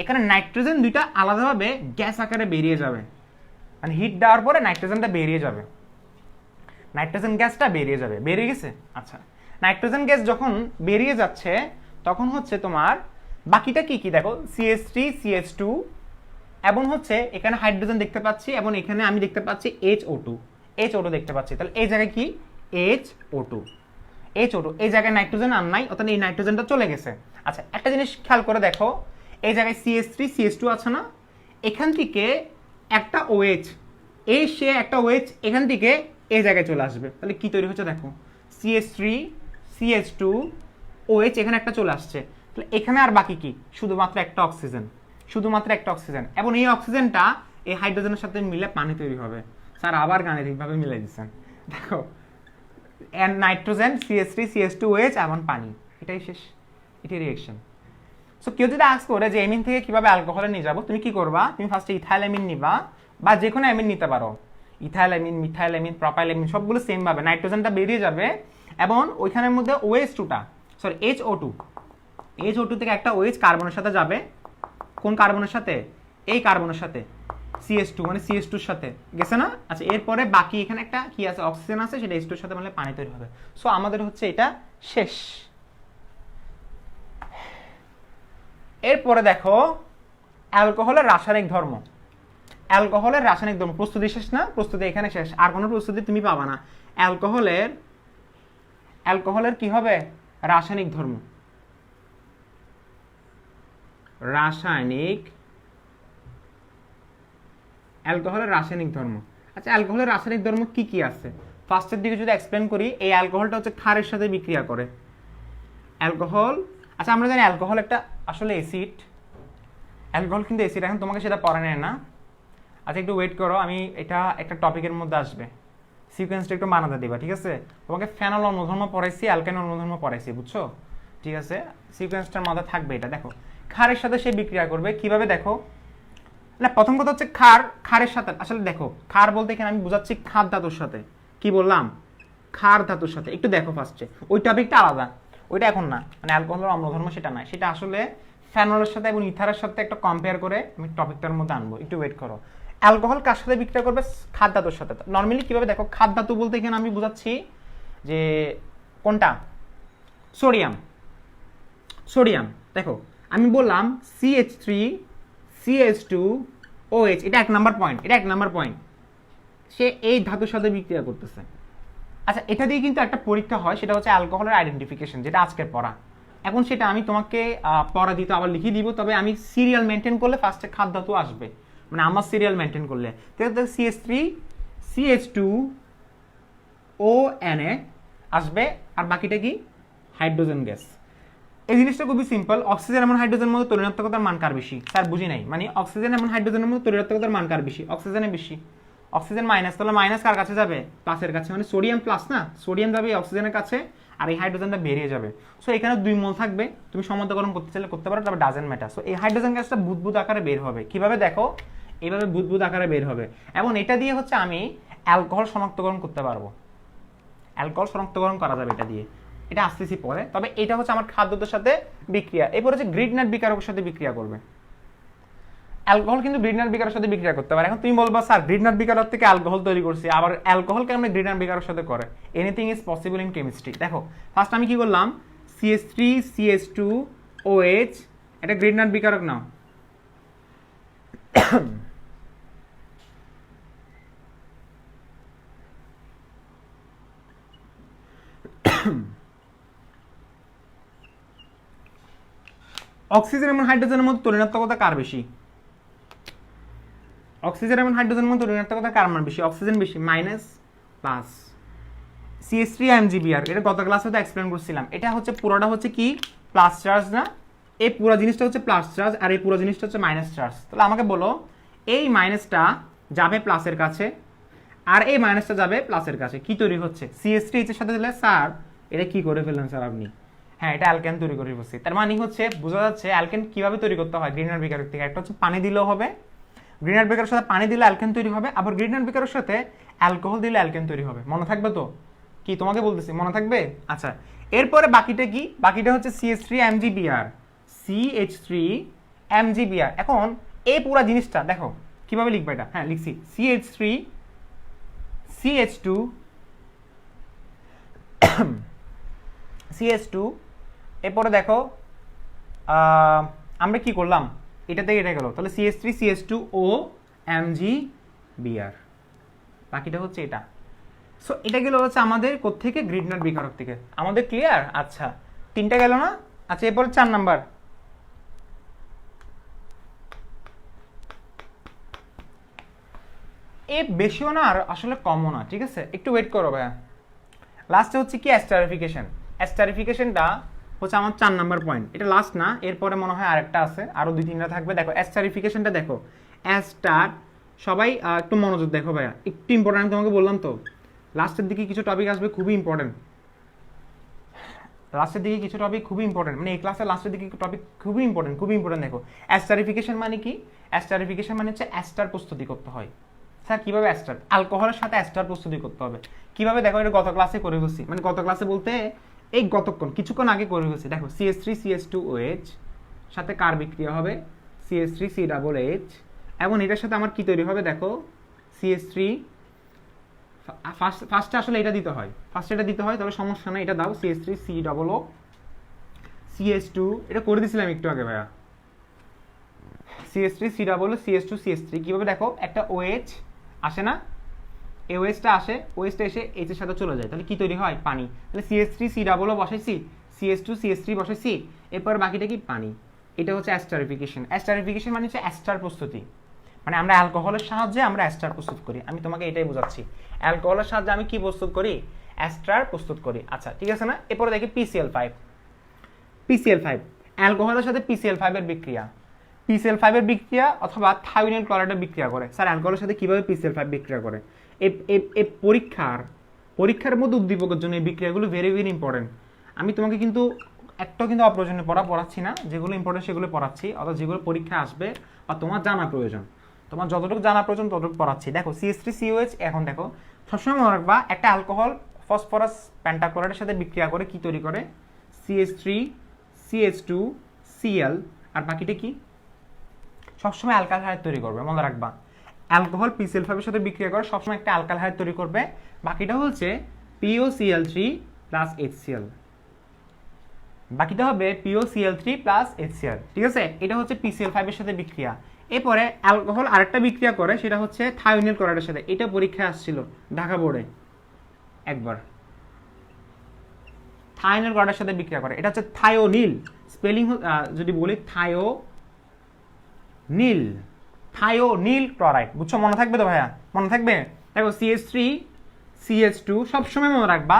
A: এখানে নাইট্রোজেন 2টা আলাদাভাবে গ্যাস আকারে বেরিয়ে যাবে, মানে হিট দেওয়ার পরে নাইট্রোজেনটা বেরিয়ে যাবে, নাইট্রোজেন গ্যাসটা বেরিয়ে যাবে। বেরিয়ে গেছে? আচ্ছা, নাইট্রোজেন গ্যাস যখন বেরিয়ে যাচ্ছে তখন হচ্ছে তোমার বাকিটা কি কি দেখো, CH3CH2 এবং হচ্ছে এখানে হাইড্রোজেন দেখতে পাচ্ছি এবং এখানে আমি দেখতে পাচ্ছি HO2 দেখতে পাচ্ছি। তাহলে এই জায়গায় কি HO2, এই জায়গায় নাইট্রোজেন আর নাই, অর্থাৎ এই নাইট্রোজেনটা চলে গেছে। আচ্ছা, একটা জিনিস খেয়াল করে দেখো, এই জায়গায় CH3CH2 আছে না? এখান থেকে একটা OH, এই সে একটা OH এখান থেকে এই জায়গায় চলে আসবে। তাহলে কি তৈরি হচ্ছে দেখো, CH3CH2 OH এখানে একটা চলে আসছে, তাহলে এখানে আর বাকি কি, শুধুমাত্র একটা অক্সিজেন, শুধুমাত্র একটা অক্সিজেন, এবং এই অক্সিজেনটা এই হাইড্রোজেনের সাথে মিলে পানি তৈরি হবে। স্যার আবার গাণিতিকভাবে মিলে দিচ্ছেন, দেখো নাইট্রোজেন CH3CH2OH এবং পানি, এটাই শেষ, এটাই রিঅ্যাকশন। সো কেউ যদি আস্ক করে যে অ্যামিন থেকে কিভাবে অ্যালকোহলে নিয়ে যাবো, তুমি কি করবা, তুমি ফার্স্টে ইথাইল অ্যামিন নিবা, বা যে কোনো অ্যামিন নিতে পারো, ethyl amine, methyl amine, profile amine, সবগুলো সেম ভাবে নাইট্রোজেনটা বেরিয়ে যাবে, এবং ওইখানের মধ্যে OH2টা, সরি HO2 থেকে একটা OH কার্বনের সাথে যাবে, কোন কার্বনের সাথে, এই কার্বনের সাথে, CH2 মানে CH2 এর সাথে গেছে না। আচ্ছা এরপরে বাকি এখানে একটা কি আছে, অক্সিজেন আছে, সেটা H2 এর সাথে মানে পানি তৈরি হবে। সো আমাদের হচ্ছে এটা শেষ। এরপরে দেখো অ্যালকোহলের রাসায়নিক ধর্ম, অ্যালকোহলের রাসায়নিক ধর্ম, প্রস্তুতি শেষ না, প্রস্তুতি এখানে শেষ, আর কোনো প্রস্তুতি তুমি পাবা না। অ্যালকোহলের কি হবে, রাসায়নিক ধর্ম, অ্যালকোহলের রাসায়নিক ধর্ম। আচ্ছা অ্যালকোহলের রাসায়নিক ধর্ম কি কি আছে, ফার্স্টের দিকে যদি এক্সপ্লেন করি, এই অ্যালকোহলটা হচ্ছে ক্ষারের সাথে বিক্রিয়া করে, অ্যালকোহল। আচ্ছা আমরা জানি অ্যালকোহল একটা আসলে অ্যাসিড, অ্যালকোহল কিন্তু অ্যাসিড, এখন তোমাকে সেটা পড়া নেয় না। আচ্ছা একটু ওয়েট করো, আমি এটা একটা টপিকের মধ্যে আসবে, সিকোয়েন্সটা একটু বানাতে দিবা, ঠিক আছে। তোমাকে ফেনল অণুধর্ম পড়াইছি, অ্যালকেন অণুধর্ম পড়াইছি, বুঝছো, ঠিক আছে, সিকোয়েন্সটার মধ্যে থাকবে এটা। দেখো ক্ষারের সাথে সে বিক্রিয়া করবে কিভাবে, দেখো না প্রথম কথা হচ্ছে ক্ষারের সাথে, আসলে দেখো ক্ষার বলতে এখানে আমি বুঝাচ্ছি ক্ষার ধাতুর সাথে, কি বললাম, ক্ষার ধাতুর সাথে, একটু দেখো ফার্স্টে, ওই টপিকটা আলাদা, ওইটা এখন না, মানে অ্যালকোহলের অম্লধর্ম সেটা নয়, সেটা আসলে ফেনলের সাথে এবং ইথারের সাথে একটা কম্পেয়ার করে আমি টপিকটার মধ্যে আনবো, একটু ওয়েট করো। অ্যালকোহল কার সাথে বিক্রিয়া করবে, খাদ ধাতুর সাথে। নর্মালি কিভাবে, দেখো খাদ ধাতু বলতে এখানে আমি বুঝাচ্ছি যে কোনটা, সোডিয়াম, দেখো আমি বললাম CH3CH2OH, এটা 1 নাম্বার পয়েন্ট, সে এই ধাতুর সাথে বিক্রিয়া করতেছে। আচ্ছা এটা দিয়ে কিন্তু একটা পরীক্ষা হয়, সেটা হচ্ছে অ্যালকোহলের আইডেন্টিফিকেশন, যেটা আজকের পড়া। এখন সেটা আমি তোমাকে পড়া দিতে আবার লিখে দিব, তবে আমি সিরিয়াল মেনটেন করলে ফার্স্টে খাদ ধাতু আসবে, মানে আমার সিরিয়াল মেনটেন করলে CH3CH2ONA আসবে, আর বাকিটা কি, হাইড্রোজেন গ্যাস। এই জিনিসটা খুবই সিম্পল, অক্সিজেন এবং হাইড্রোজেনের মধ্যে তরিণাত্মকতার মান কার বেশি, স্যার বুঝি নাই, মানে অক্সিজেন এবং হাইড্রোজেনের মধ্যে তরিণাত্মকতার মান কার বেশি, অক্সিজেনের বেশি, অক্সিজেন মাইনাস, তাহলে মাইনাস কার কাছে যাবে, প্লাসের কাছে, মানে সোডিয়াম প্লাস না, সোডিয়াম যাবে অক্সিজেনের কাছে, আর এই হাইড্রোজেনটা বেরিয়ে যাবে। সো এখানে 2 মোল থাকবে, তুমি সমুদ্রকরণ করতে চাইলে করতে পারো, তবে ডাজেন্ট ম্যাটার। সো এই হাইড্রোজেন গ্যাসটা বুদবুদ আকারে বের হবে, কিভাবে দেখো, এইভাবে বুদবুদ আকারে বের হবে, এবং এটা দিয়ে হচ্ছে আমি অ্যালকোহল শনাক্তকরণ করতে পারবো, অ্যালকোহল শনাক্তকরণ করা যাবে এটা দিয়ে, এটা আসতেছি পরে। তবে এটা হচ্ছে আমার খাদ্যদের সাথে বিক্রিয়া, এরপর হচ্ছে গ্রিডনাট বিকারকের সাথে বিক্রিয়া করবে। অ্যালকোহল কিন্তু গ্রিডনাট বিকারের সাথে বিক্রিয়া করতে পারে। এখন তুমি বলবা স্যার গ্রিডনাট বিকারক থেকে অ্যালকোহল তৈরি করছি, আবার অ্যালকোহলকে আমরা গ্রিডনাট বিকারের সাথে করে, anything is possible in chemistry. দেখো ফার্স্ট আমি কি করলাম, CH3CH2OH, এটা গ্রিডনাট বিকারক নাও, অক্সিজেন এবং হাইড্রোজেনের মধ্যে তরিণাত্মকতা কার বেশি, অক্সিজেন এবং হাইড্রোজেনের মধ্যে ঋণাত্মকতা কার মান বেশি, অক্সিজেন বেশি, মাইনাস প্লাস CH3MgBr, এটা গত ক্লাসে তো এক্সপ্লেন করছিলাম, এটা হচ্ছে পুরোটা হচ্ছে কি প্লাস চার্জ না, এই পুরো জিনিসটা হচ্ছে প্লাস চার্জ, আর এই পুরো জিনিসটা হচ্ছে মাইনাস চার্জ। তাহলে আমাকে বলো এই মাইনাসটা যাবে প্লাসের কাছে, আর এই মাইনাসটা যাবে প্লাসের কাছে, কি তৈরি হচ্ছে, CH3H এর সাথে দিলে, স্যার এটা কি করে ফেললেন স্যার আপনি, হ্যাঁ এটা অ্যালকেন তৈরি করে বসছি। তার মানে হচ্ছে বোঝা যাচ্ছে অ্যালকেন কিভাবে তৈরি করতে হয়, গ্রিডনাট বিকারক থেকে, একটা হচ্ছে পানি দিলেও হবে, গ্রিডনাট বিকারের সাথে পানি দিলে অ্যালকেন তৈরি হবে, আবার গ্রিডনাট বিকারের সাথে অ্যালকোহল দিলে অ্যালকেন তৈরি হবে, মনে থাকবে তো, কি তোমাকে বলতেছি মনে থাকবে। আচ্ছা এরপরে বাকিটা কি, বাকিটা হচ্ছে CH3MgBr। এখন এই পুরো জিনিসটা দেখো কিভাবে লিখবে, এটা হ্যাঁ লিখছি CH2 এরপরে দেখো আমরা কি করলাম, এটা থেকে এটা গেল, তাহলে CH3CH2OMgBr, বাকিটা হচ্ছে এটা। সো এটা গেল হচ্ছে আমাদের কোত্থেকে, গ্রিডনাট বিকারক থেকে, আমাদের ক্লিয়ার। আচ্ছা 3টা গেল না। আচ্ছা এরপর 4 নাম্বার, এ বেশিও না আর আসলে কমও না, ঠিক আছে একটু ওয়েট করো ভাইয়া। লাস্টে হচ্ছে কি অ্যাস্টারিফিকেশন, অ্যাস্টারিফিকেশনটা হচ্ছে আমার 4 নাম্বার পয়েন্ট। এটা লাস্ট না, এরপরে মনে হয় আরেকটা আছে, আরো 2-3টা থাকবে। দেখো অ্যাস্টারিফিকেশনটা দেখো, অ্যাস্টার, সবাই একটু মনোযোগ দেখো ভাইয়া, একটু ইম্পর্টেন্ট, তোমাকে বললাম তো লাস্টের দিকে কিছু টপিক আসবে খুবই ইম্পর্টেন্ট, লাস্টের দিকে কিছু টপিক খুবই ইম্পর্টেন্ট, মানে এই ক্লাসের লাস্টের দিকে টপিক খুবই ইম্পর্টেন্ট, খুবই ইম্পর্টেন্ট। দেখো অ্যাস্টারিফিকেশন মানে কি? অ্যাস্টারিফিকেশন মানে হচ্ছে অ্যাস্টার প্রস্তুতি করতে হয়। স্যার কিভাবে অ্যাস্টার? অ্যালকোহলের সাথে অ্যাস্টার প্রস্তুতি করতে হবে কিভাবে? দেখো এটা গত ক্লাসে করে ফেলছি, মানে গত ক্লাসে বলতে এই কিছুক্ষণ আগে করে ফেলছি। দেখো CH3CH2OH সাথে কার বিক্রিয়া হবে? CH3COOH, এবং এটার সাথে আমার কি তৈরি হবে? দেখো CH3, ফার্স্টে আসলে এটা দিতে হয়, তবে সমস্যা নেই, এটা দাও CH3COO CH2, এটা করে দিছিলাম একটু আগে ভাইয়া, CH3COO CH2CH3, কিভাবে? দেখো একটা OH আসে না, এই ওএসটা আসে, ওএসটা এসে এইচ এর সাথে চলে যায়, তাহলে কি তৈরি হয়? পানি। তাহলে CH3COO বসাইছি, CH2CH3 বসাইছি, এরপর বাকিটা কি? পানি। এটা হচ্ছে অ্যাস্টারিফিকেশন। অ্যাস্টারিফিকেশন মানে হচ্ছে অ্যাস্টার প্রস্তুতি, মানে আমরা অ্যালকোহলের সাহায্যে আমরা অ্যাস্টার প্রস্তুত করি। আমি তোমাকে এটাই বোঝাচ্ছি, অ্যালকোহলের সাহায্যে আমি কি প্রস্তুত করি? অ্যাস্টার প্রস্তুত করি। আচ্ছা ঠিক আছে না? এরপরে দেখি PCl5 অ্যালকোহলের সাথে PCl5 এর বিক্রিয়া, PCl5 এর বিক্রিয়া অথবা থায়োনিল ক্লোরাইডের বিক্রিয়া করে। স্যার অ্যালকোহলের সাথে কিভাবে PCl5 বিক্রিয়া করে? এই পরীক্ষার মধ্যে উদ্দীপকের জন্য এই বিক্রিয়াগুলো ভেরি ভেরি ইম্পর্টেন্ট। আমি তোমাকে কিন্তু একটাও কিন্তু অপ্রয়োজনীয় পড়াচ্ছি না, যেগুলো ইম্পর্টেন্ট সেগুলো পড়াচ্ছি, অর্থাৎ যেগুলো পরীক্ষা আসবে বা তোমার জানা প্রয়োজন, তোমার যতটুকু জানা প্রয়োজন ততটুকু পড়াচ্ছি। দেখো CH3COH, এখন দেখো সবসময় মনে রাখবা একটা অ্যালকোহল ফসফরাস পেন্টাক্লোরাইডের সাথে বিক্রিয়া করে কি তৈরি করে? CH3CH2Cl, আর বাকিটা কি? সবসময় অ্যালকাইল হাইড তৈরি করবে, মনে রাখবা। অ্যালকোহল PCl5 এর সাথে বিক্রিয়া করে সবসময় একটা অ্যালকাইল হাইড তৈরি করবে, বাকিটা হচ্ছে POCl3 প্লাস HCl, বাকিটা হবে POCl3 প্লাস HCl, ঠিক আছে? এটা হচ্ছে PCl5 এর সাথে বিক্রিয়া। এরপরে অ্যালকোহল আরেকটা বিক্রিয়া করে, সেটা হচ্ছে থায়োনিল ক্লোরাইডের সাথে। এটা পরীক্ষায় আসছিল ঢাকা বোর্ডে একবার, থায়োনিল ক্লোরাইডের সাথে বিক্রিয়া করে, এটা হচ্ছে থায়োনিল। স্পেলিং যদি বলি থায়োনিল ক্লোরাইড, বুঝছো? মনে থাকবে তো ভাইয়া? মনে থাকবে? দেখো CH3CH2 সবসময় মনে রাখবা,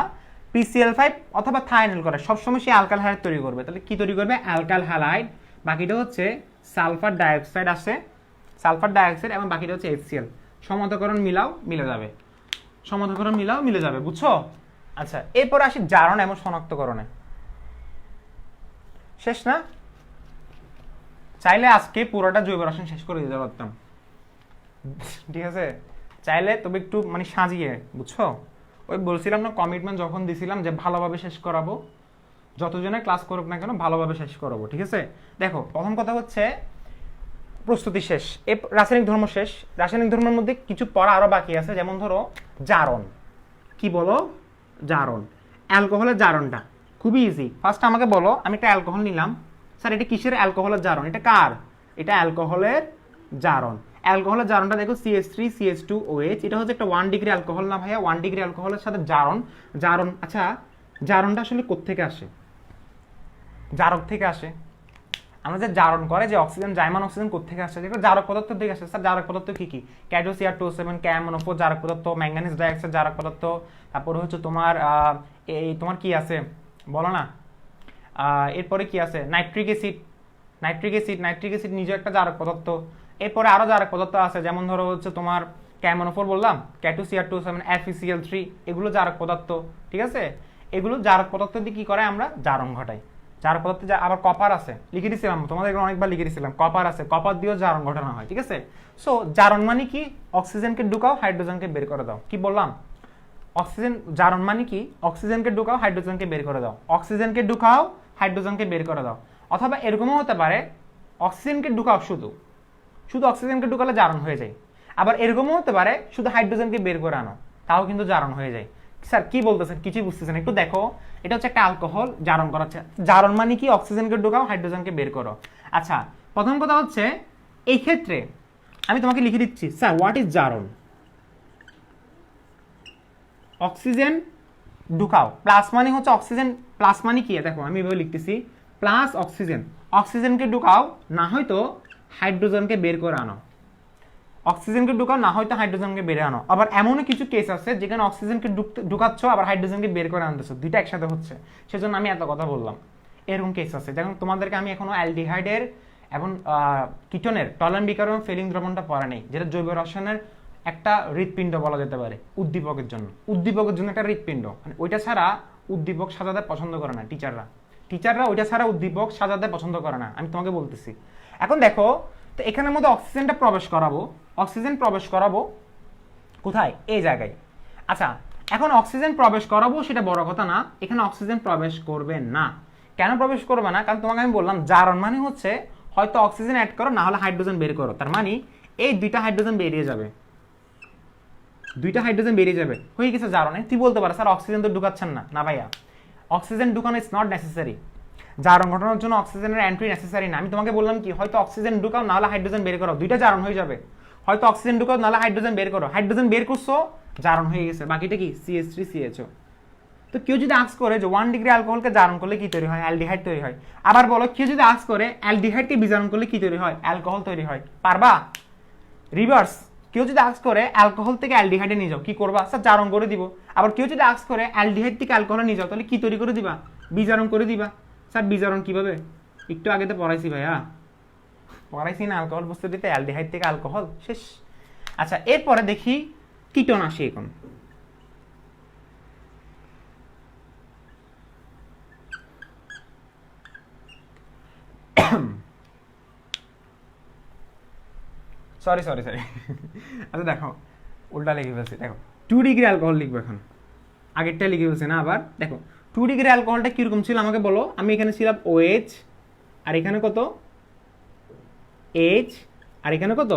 A: PCl5 অথবা থায়োনিল ক্লোরাইড সবসময় সে অ্যালকাইল হাইড তৈরি করবে। তাহলে কি তৈরি করবে? অ্যালকাইল হ্যালাইড, বাকিটা হচ্ছে সালফার ডাইঅক্সাইড আসে, এবং বাকিটা হচ্ছে HCl। সমতকরণ মিলাও, মিলে যাবে, বুঝছো? আচ্ছা এরপর আসি জারণ এবং শনাক্তকরণে। শেষ না? চাইলে আজকে পুরোটা জৈব রসায়ন শেষ করে দিতে পারতাম, ঠিক আছে? চাইলে, তবে একটু মানে সাজিয়ে, বুঝছো? ওই বলছিলাম না, কমিটমেন্ট যখন দিছিলাম যে ভালোভাবে শেষ করাবো, যতজনে ক্লাস করুক না কেন ভালোভাবে শেষ করাবো, ঠিক আছে? দেখো প্রথম কথা হচ্ছে প্রস্তুতি শেষ, রাসায়নিক ধর্ম শেষ। রাসায়নিক ধর্মের মধ্যে কিছু পড়া আরো বাকি আছে, যেমন ধরো জারণ। কি বলো? জারণ। অ্যালকোহলের জারণটা খুবই ইজি। ফার্স্ট আমাকে বলো, আমি একটা অ্যালকোহল নিলাম, স্যার এটা কিসের অ্যালকোহলের জারণ? এটা কার? এটা অ্যালকোহলের জারণ। অ্যালকোহলের জারণটা দেখো CH3CH2OH, এটা হচ্ছে একটা 1 ডিগ্রি অ্যালকোহল না ভাইয়া? 1 ডিগ্রি অ্যালকোহলের সাথে জারণ। আচ্ছা জারণটা আসলে কোত্থেকে আসে? জারক থেকে আসে। আমরা যে জারণ করে যে অক্সিজেন, জাইমান অক্সিজেন কোত্থেকে আসে? যেগুলো জারক পদার্থ থেকে আসে। স্যার জারক পদার্থ কি কি? CaO2, CaMnO4 জারক পদার্থ, ম্যাঙ্গানিজ ডাইঅক্সাইড জারক পদার্থ, তারপর হচ্ছে তোমার তোমার কি আছে বলো না, এরপরে কি আছে? নাইট্রিক অ্যাসিড নিজে একটা জারক পদার্থ। এরপরে আরো জারক পদার্থ আছে, যেমন ধরো হচ্ছে তোমার CaMnO4 বললাম, Ca2Cr2, FeCl3, এগুলো জারক পদার্থ, ঠিক আছে? এগুলো জারক পদার্থ দিয়ে কি করে? আমরা জারণ ঘটাই। জারক পদার্থে আবার কপার আছে, লিখে দিয়েছিলাম তোমাদের অনেকবার, লিখে দিয়েছিলাম কপার আছে, কপার দিয়েও জারণ ঘটানো হয়, ঠিক আছে? সো জারণ মানে কি? অক্সিজেনকে ঢুকাও, হাইড্রোজেনকে বের করে দাও। কি বললাম? জারণ মানে কি? অক্সিজেনকে ঢুকাও, হাইড্রোজেনকে বের করে দাও। অক্সিজেনকে ঢুকাও, হাইড্রোজেনকে বের করে দাও। অথবা এরকমও হতে পারে, অক্সিজেনকে ঢুকাও, শুধু অক্সিজেনকে ঢুকালে জারণ হয়ে যায়। আবার এরকমও হতে পারে শুধু হাইড্রোজেনকে বের করে আনো, তাও কিন্তু জারণ হয়ে যায়। স্যার কি বলতেছেন? কিছুই বুঝতেছেন? একটু দেখো, এটা হচ্ছে একটা অ্যালকোহল জারণ করাচ্ছে। জারণ মানে কি? অক্সিজেনকে ঢুকাও, হাইড্রোজেনকে বের করো। আচ্ছা প্রথম কথা হচ্ছে, এই ক্ষেত্রে আমি তোমাকে লিখে দিচ্ছি, স্যার হোয়াট ইজ জারণ? অক্সিজেন ঢুকাও, প্লাস মানে হচ্ছে অক্সিজেন, প্লাস মানে কি? দেখো আমি এভাবে লিখতেছি, প্লাস অক্সিজেনকে ঢুকাও, না হয়তো হাইড্রোজেনকে বের করে আনো। অক্সিজেনকে ঢুকাও, না হয়তো হাইড্রোজেনকে বের আনো। আবার এমনও কিছু কেস আছে যেখানে অক্সিজেনকে ঢুকাচ্ছ, আবার হাইড্রোজেনকে বের করে আনতেছো, দুইটা একসাথে হচ্ছে, সেজন্য আমি এত কথা বললাম। এরকম কেস আছে। যেমন তোমাদেরকে আমি এখনো অ্যালডিহাইডের এবং কিটোনের টলান বিকারণ ফেলিং দ্রবণটা পড়া নেই, যেটা জৈব রসায়নের একটা হৃৎপিণ্ড বলা যেতে পারে উদ্দীপকের জন্য। উদ্দীপকের জন্য একটা হৃৎপিণ্ড, মানে ওইটা ছাড়া উদ্দীপক সাজাতে পছন্দ করে না টিচাররা ওইটা ছাড়া উদ্দীপক সাজাতে পছন্দ করে না, আমি তোমাকে বলতেছি। এখন দেখো, তো এখানের মধ্যে অক্সিজেনটা প্রবেশ করাবো, অক্সিজেন প্রবেশ করাবো কোথায়? এই জায়গায়। আচ্ছা, এখন অক্সিজেন প্রবেশ করাবো সেটা বড় কথা না, এখানে অক্সিজেন প্রবেশ করবে না। কেন প্রবেশ করবে না? কারণ তোমাকে আমি বললাম জারণ মানে হচ্ছে হয়তো অক্সিজেন অ্যাড করো, না হলে হাইড্রোজেন বের করো। তার মানে এই দুইটা হাইড্রোজেন বেরিয়ে যাবে, দুইটা হাইড্রোজেন বেরিয়ে যাবে, হয়ে গেছে জারণে। তুই বলতে পারো স্যার অক্সিজেন তো ঢুকাচ্ছেন না। না ভাইয়া, অক্সিজেন ঢুকানো ইজ নট নেসেসারি। জারণ ঘটানোর জন্য অক্সিজেনের এন্ট্রি নেসেসারি না। আমি তোমাকে বললাম কি, হয়তো অক্সিজেন ঢুকাও, না হলে হাইড্রোজেন বের করো, দুইটা জারণ হয়ে যাবে। হয়তো অক্সিজেন ঢুকাও, না হলে হাইড্রোজেন বের করো, হাইড্রোজেন বের করছো, জারণ হয়ে গেছে, বাকিটা কি CH3CHO। তো কেউ যদি আস্ক করে যে 1 ডিগ্রি অ্যালকোহলকে জারণ করলে কি তৈরি হয়? অ্যালডিহাইড তৈরি হয়। আবার বলো, কেউ যদি আস্ক করে অ্যালডিহাইডকে বিজারণ করলে কি তৈরি হয়? অ্যালকোহল তৈরি হয়। পারবা? রিভার্স, কেউ যদি আস্ক করে অ্যালকোহল থেকে অ্যালডিহাইডে নিয়ে যাও, কি করবা? স্যার জারণ করে দিব। আবার কেউ যদি আস্ক করে অ্যালডিহাইড থেকে অ্যালকোহলে নিয়ে যাও, তাহলে কি তৈরি করে দিবা? বিজারণ করে দিবা। স্যার বিজারণ কিভাবে? একটু আগে তো পড়াইছি ভাইয়া, পড়াইছি না অ্যালকোহল প্রস্তুতিতে, অ্যালডিহাইড থেকে অ্যালকোহল শেষ। আচ্ছা, এরপরে দেখি কিটোন আসে এখন। সরি আচ্ছা দেখো, উল্টা লিখে ফেলছি। দেখো 2 ডিগ্রি অ্যালকোহল লিখবো এখন, আগেরটা লিখে ফেলছি না আবার। দেখো 2 ডিগ্রি অ্যালকোহলটা কিরকম ছিল আমাকে বলো। আমি এখানে ছিলাম OH, আর এখানে কত? H, আর এখানে কত?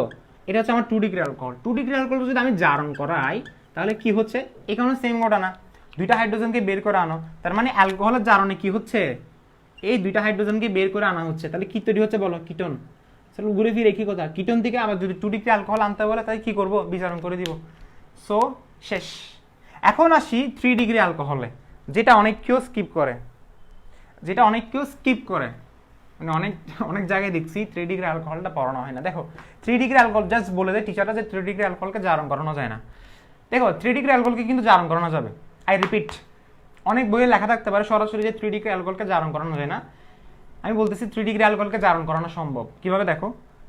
A: এটা হচ্ছে আমার 2 ডিগ্রি অ্যালকোহল। 2 ডিগ্রি অ্যালকোহল যদি আমি জারণ করাই, তাহলে কি হচ্ছে? এখানে সেম ঘটনা, দুইটা হাইড্রোজেনকে বের করে আনো। তার মানে অ্যালকোহলের জারণে কি হচ্ছে? এই দুইটা হাইড্রোজেনকে বের করে আনা হচ্ছে। তাহলে কি তৈরি হচ্ছে বলো? কিটোন। তাহলে ঘুরে ফিরে কি কথা? কিটোন থেকে আবার যদি 2 ডিগ্রি অ্যালকোহল আনতে বলে, তাহলে কি করব? বিজারণ করে দিব। সো শেষ। এখন আসি 3 ডিগ্রি অ্যালকোহলে, যেটা অনেক কেউ স্কিপ করে, মানে অনেক জায়গায় দেখছি 3 ডিগ্রি অ্যালকোহলটা পড়ানো হয় না। দেখো 3 ডিগ্রি অ্যালকোহল জাস্ট বলে দেয় টিচাররা যে 3 ডিগ্রি অ্যালকোহলকে জারণ করানো যায় না। দেখো 3 ডিগ্রি অ্যালকোহলকে কিন্তু জারণ করানো যাবে। আই রিপিট, অনেক বইয়ে লেখা থাকতে পারে সরাসরি যে 3 ডিগ্রি অ্যালকোহলকে জারণ করানো যায় না। আমি বলতেছি 3 ডিগ্রি অ্যালকোহলকে জারণ করানো সম্ভব। কিভাবে? দেখো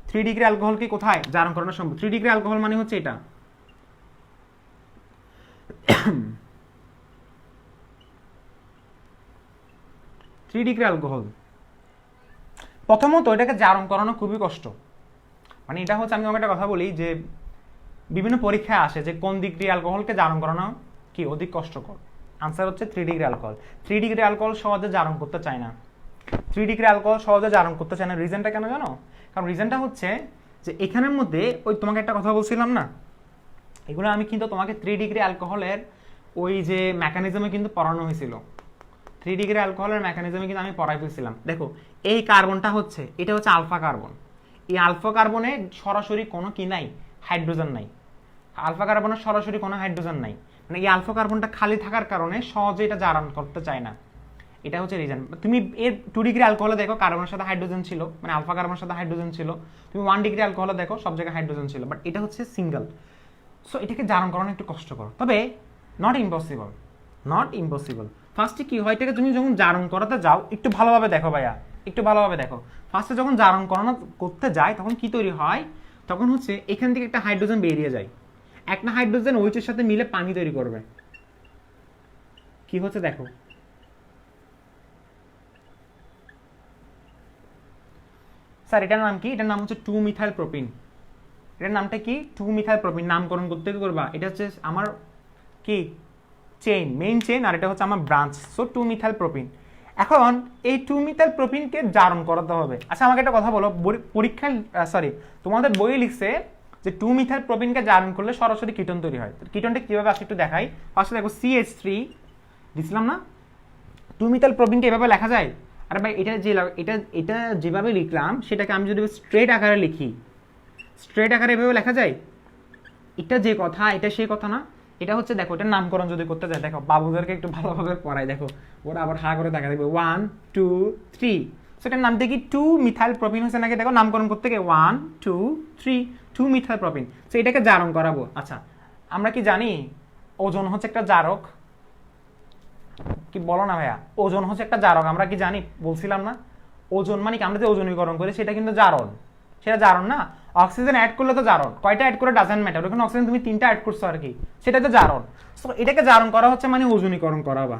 A: 3 ডিগ্রি অ্যালকোহলকে কোথায় জারণ করানো সম্ভব? 3 ডিগ্রি অ্যালকোহল মানে হচ্ছে এটা, থ্রি ডিগ্রি অ্যালকোহল। প্রথমত এটাকে জারণ করানো খুবই কষ্ট। মানে এটা হচ্ছে, আমি তোমাকে একটা কথা বলি যে বিভিন্ন পরীক্ষায় আসে যে কোন ডিগ্রি অ্যালকোহলকে জারণ করানো কি অধিক কষ্টকর। আনসার হচ্ছে 3 ডিগ্রি অ্যালকোহল। 3 ডিগ্রি অ্যালকোহল সহজে জারণ করতে চায় না। 3 ডিগ্রি অ্যালকোহল সহজে জারণ করতে চায় না। রিজনটা কেন জানো? কারণ রিজনটা হচ্ছে যে এখানের মধ্যে ওই তোমাকে একটা কথা বলছিলাম না, এগুলো আমি কিন্তু তোমাকে 3 ডিগ্রি অ্যালকোহলের ওই যে মেকানিজমে কিন্তু পড়ানো হয়েছিল। 3 ডিগ্রি অ্যালকোহলের মেকানিজমে কিন্তু আমি পড়াই ফেলছিলাম। দেখো এই কার্বনটা হচ্ছে, এটা হচ্ছে আলফা কার্বন। এই আলফা কার্বনে সরাসরি কোনো কি নাই? হাইড্রোজেন নাই। আলফা কার্বনের সরাসরি কোনো হাইড্রোজেন নাই, মানে এই আলফা কার্বনটা খালি থাকার কারণে সহজে এটা জারণ করতে চায় না। এটা হচ্ছে রিজন। তুমি এর 2 ডিগ্রি অ্যালকোহলে দেখো কার্বনের সাথে হাইড্রোজেন ছিল, মানে আলফা কার্বনের সাথে হাইড্রোজেন ছিল। তুমি 1 ডিগ্রি অ্যালকোহলে দেখো সব জায়গায় হাইড্রোজেন ছিল, বাট এটা হচ্ছে সিঙ্গেল। সো এটাকে জারণ করানো একটু কষ্টকর, তবে নট ইম্পসিবল। ফার্স্টে কি হয়, এটাকে তুমি যখন জারণ করাতে যাও, একটু ভালোভাবে দেখো ভাইয়া, একটু ভালোভাবে দেখো। ফার্স্টে যখন জারণ করানো করতে যায়, তখন কি তৈরি হয়? তখন হচ্ছে এখান থেকে একটা হাইড্রোজেন বেরিয়ে যায়। একটা হাইড্রোজেন ওইচের সাথে মিলে পানি তৈরি করবে। কি হচ্ছে দেখো, স্যার এটার নাম কি? এটার নাম হচ্ছে 2 মিথাইল প্রোপিন। এটার নামটা কি? 2 মিথাইল প্রোপিন। নামকরণ করতে কি করবা? এটা হচ্ছে আমার কি চেইন, মেইন চেইন, আর এটা হচ্ছে আমার ব্রাঞ্চ। So 2 methyl propene. এখন এই 2 মিথাইল প্রোপিনকে জারণ করাতে হবে। আচ্ছা আমাকে একটা কথা বলো, পরীক্ষায় তোমাদের বইয়ে লিখছে যে 2 মিথাইল প্রোপিনকে জারণ করলে সরাসরি কিটোন তৈরি হয়। কিটোনটা কিভাবে আসে একটু দেখাই। ফার্স্টে দেখো CH3 দিছিলাম না? 2 মিথাইল প্রোপিনকে এভাবে লেখা যায়? আরে ভাই এটা যেভাবে লিখলাম সেটাকে আমি যদি স্ট্রেট আকারে লিখি, স্ট্রেট আকারে এভাবে লেখা যায়? এটা যে কথা, এটা সেই কথা না। এটা হচ্ছে দেখো, এটার নামকরণ যদি করতে যায়, দেখো বাবুদেরকে একটু ভালোভাবে পড়াই, দেখো ওরা আবার হা করে দেখা দেখবে 1 2 3। সেটার নামটা কি? 2 মিথাইল প্রোপিন হচ্ছে নাকি? দেখো নামকরণ করতে গিয়ে 1 2 3, 2 মিথাইল প্রোপিন। সো এটাকে জারণ করাবো। আচ্ছা আমরা কি জানি ওজন হচ্ছে একটা জারক? কি বলো না ভাইয়া, ওজন হচ্ছে একটা জারক, আমরা কি জানি, বলছিলাম না? ওজন মানে কি, আমরা যে ওজনীকরণ করি সেটা কিন্তু জারণ, সেটা জারণ না। অক্সিজেন অ্যাড করলে তো জারণ, কয়টা অ্যাড করে ডাজেন্ট ম্যাটার, ওখানে অক্সিজেন তুমি 3টা অ্যাড করছো আর কি, সেটা তো জারণ। সো এটাকে জারণ করা হচ্ছে মানে ওজনীকরণ করা। বা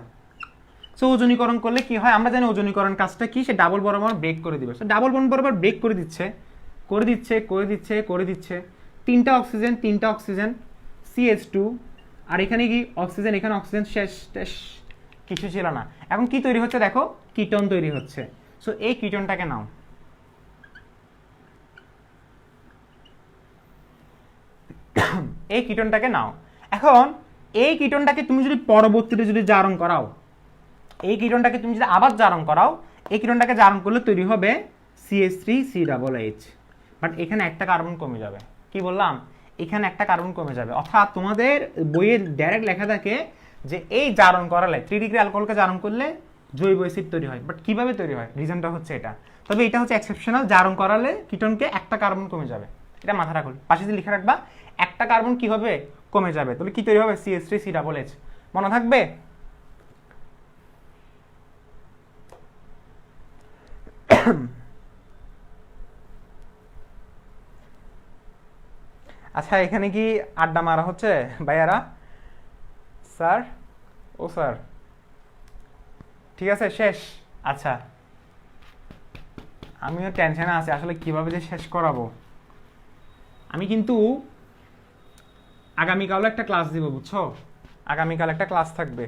A: সো ওজনীকরণ করলে কি হয়, আমরা জানি ওজনীকরণ কাজটা কি, সে ডাবল বরাবর ব্রেক করে দিবে। সো ডাবল বন্ড বরাবর ব্রেক করে দিচ্ছে, করে দিচ্ছে, করে দিচ্ছে, করে দিচ্ছে। 3টা অক্সিজেন, 3টা অক্সিজেন, CH2, আর এখানে কি অক্সিজেন, এখানে অক্সিজেন, শেষ শেষ, কিছু ছিল না। এখন কি তৈরি হচ্ছে দেখো, কিটোন তৈরি হচ্ছে। সো এই কিটোনটাকে নাও, এই কিটোনটাকে নাও। এখন এই কিটোনটাকে তুমি যদি পরবর্তীতে যদি জারণ করাও, এই কিটোনটাকে তুমি যদি আবার জারণ করাও, এই কিটোনটাকে জারণ করলে তৈরি হবে CH3CH, বাট এখানে একটা কার্বন কমে যাবে। কি বললাম, এখানে একটা কার্বন কমে যাবে। অর্থাৎ তোমাদের বইয়ের ডাইরেক্ট লেখা থাকে যে এই জারণ করালে 3 ডিগ্রি অ্যালকোহলকে জারণ করলে জৈব অ্যাসিড তৈরি হয়, বাট কিভাবে তৈরি হয়, রিজনটা হচ্ছে এটা। তবে এটা হচ্ছে এক্সেপশনাল, জারণ করালে কিটোনকে একটা কার্বন কমে যাবে, এটা মাথা রাখো। পাশে দিয়ে লিখে রাখবা, একটা কার্বন কি হবে, কমে যাবে। তাহলে কি তৈরি হবে, CH3CH, মনে থাকবে? আচ্ছা, এখানে কি আড্ডা মারা হচ্ছে ভাইয়ারা? স্যার, ও স্যার, ঠিক আছে, শেষ? আচ্ছা, আমিও টেনশনে আছি আসলে কিভাবে যে শেষ করাবো। আমি কিন্তু আগামীকালও একটা ক্লাস দিব, বুঝছো? আগামীকাল একটা ক্লাস থাকবে,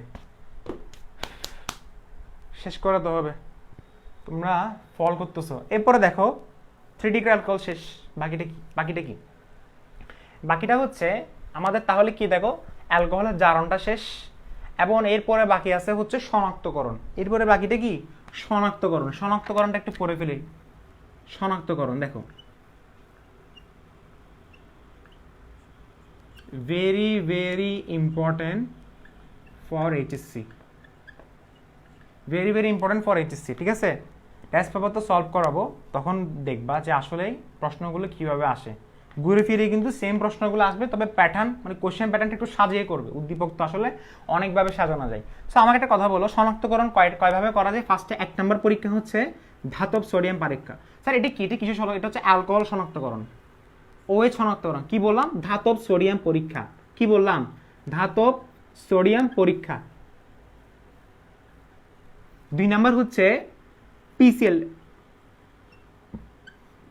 A: শেষ করাতে হবে। তোমরা ফল করতেছো। এরপরে দেখো 3 ডিগ্রি অ্যালকোহল শেষ, বাকিটা কি? বাকিটা কি? বাকিটা হচ্ছে আমাদের তাহলে কি, দেখো অ্যালকোহলের জারণটা শেষ, এবং এরপরে বাকি আছে হচ্ছে শনাক্তকরণ। এরপরে বাকিটা কি, শনাক্তকরণ। শনাক্তকরণটা একটু পড়ে ফেলি। শনাক্তকরণ দেখো, very very important for HSC, very very important for HSC, ঠিক আছে? টেস্ট পেপার তো সলভ করাবো, তখন দেখবা যে আসলে প্রশ্নগুলো কিভাবে আসে। ঘুরে ফিরে কিন্তু সেম প্রশ্নগুলো আসবে, তবে প্যাটার্ন মানে কোশ্চেন প্যাটার্নটা একটু সাজিয়ে করবে। উদ্দীপক তো আসলে অনেকভাবে সাজানো যায়। সো আমাকে একটা কথা বলো, শনাক্তকরণ কয়ভাবে করা যায়? ফার্স্টে 1 নম্বর পরীক্ষা হচ্ছে ধাতব সোডিয়াম পরীক্ষা। স্যার এটা কি, এটা কিছু শনাক্ত, এটা হচ্ছে অ্যালকোহল শনাক্তকরণ, OH শনাক্তকরণ। কি বললাম, ধাতব সোডিয়াম পরীক্ষা। কি বললাম, ধাতব সোডিয়াম পরীক্ষা। 2 নাম্বার হচ্ছে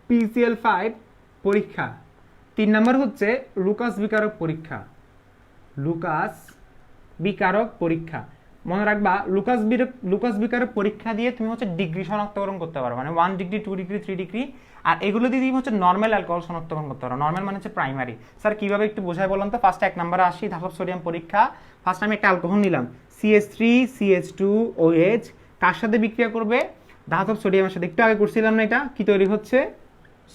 A: PCl5 পরীক্ষা। 3 নাম্বার হচ্ছে লুকাস বিকারক পরীক্ষা। লুকাস বিকারক পরীক্ষা, মনে রাখবা। লুকাস বিকারক পরীক্ষা দিয়ে তুমি হচ্ছে ডিগ্রি শনাক্তকরণ করতে পারো, মানে 1 ডিগ্রি, 2 ডিগ্রি, 3 ডিগ্রি। আর এগুলো দিয়ে তুমি হচ্ছে নর্মাল অ্যালকোহল শনাক্তকরণ করতে পারো। নর্মাল মানে হচ্ছে প্রাইমারি। স্যার কিভাবে একটু বোঝাই বললাম তো। ফার্স্টে 1 নম্বরে আসি, ধাতব সোডিয়াম পরীক্ষা। ফার্স্ট আমি একটা অ্যালকোহল নিলাম, CH3CH2OH, কার সাথে বিক্রিয়া করবে, ধাতব সোডিয়ামের সাথে। একটু আগে করছিলাম না, এটা কি তৈরি হচ্ছে,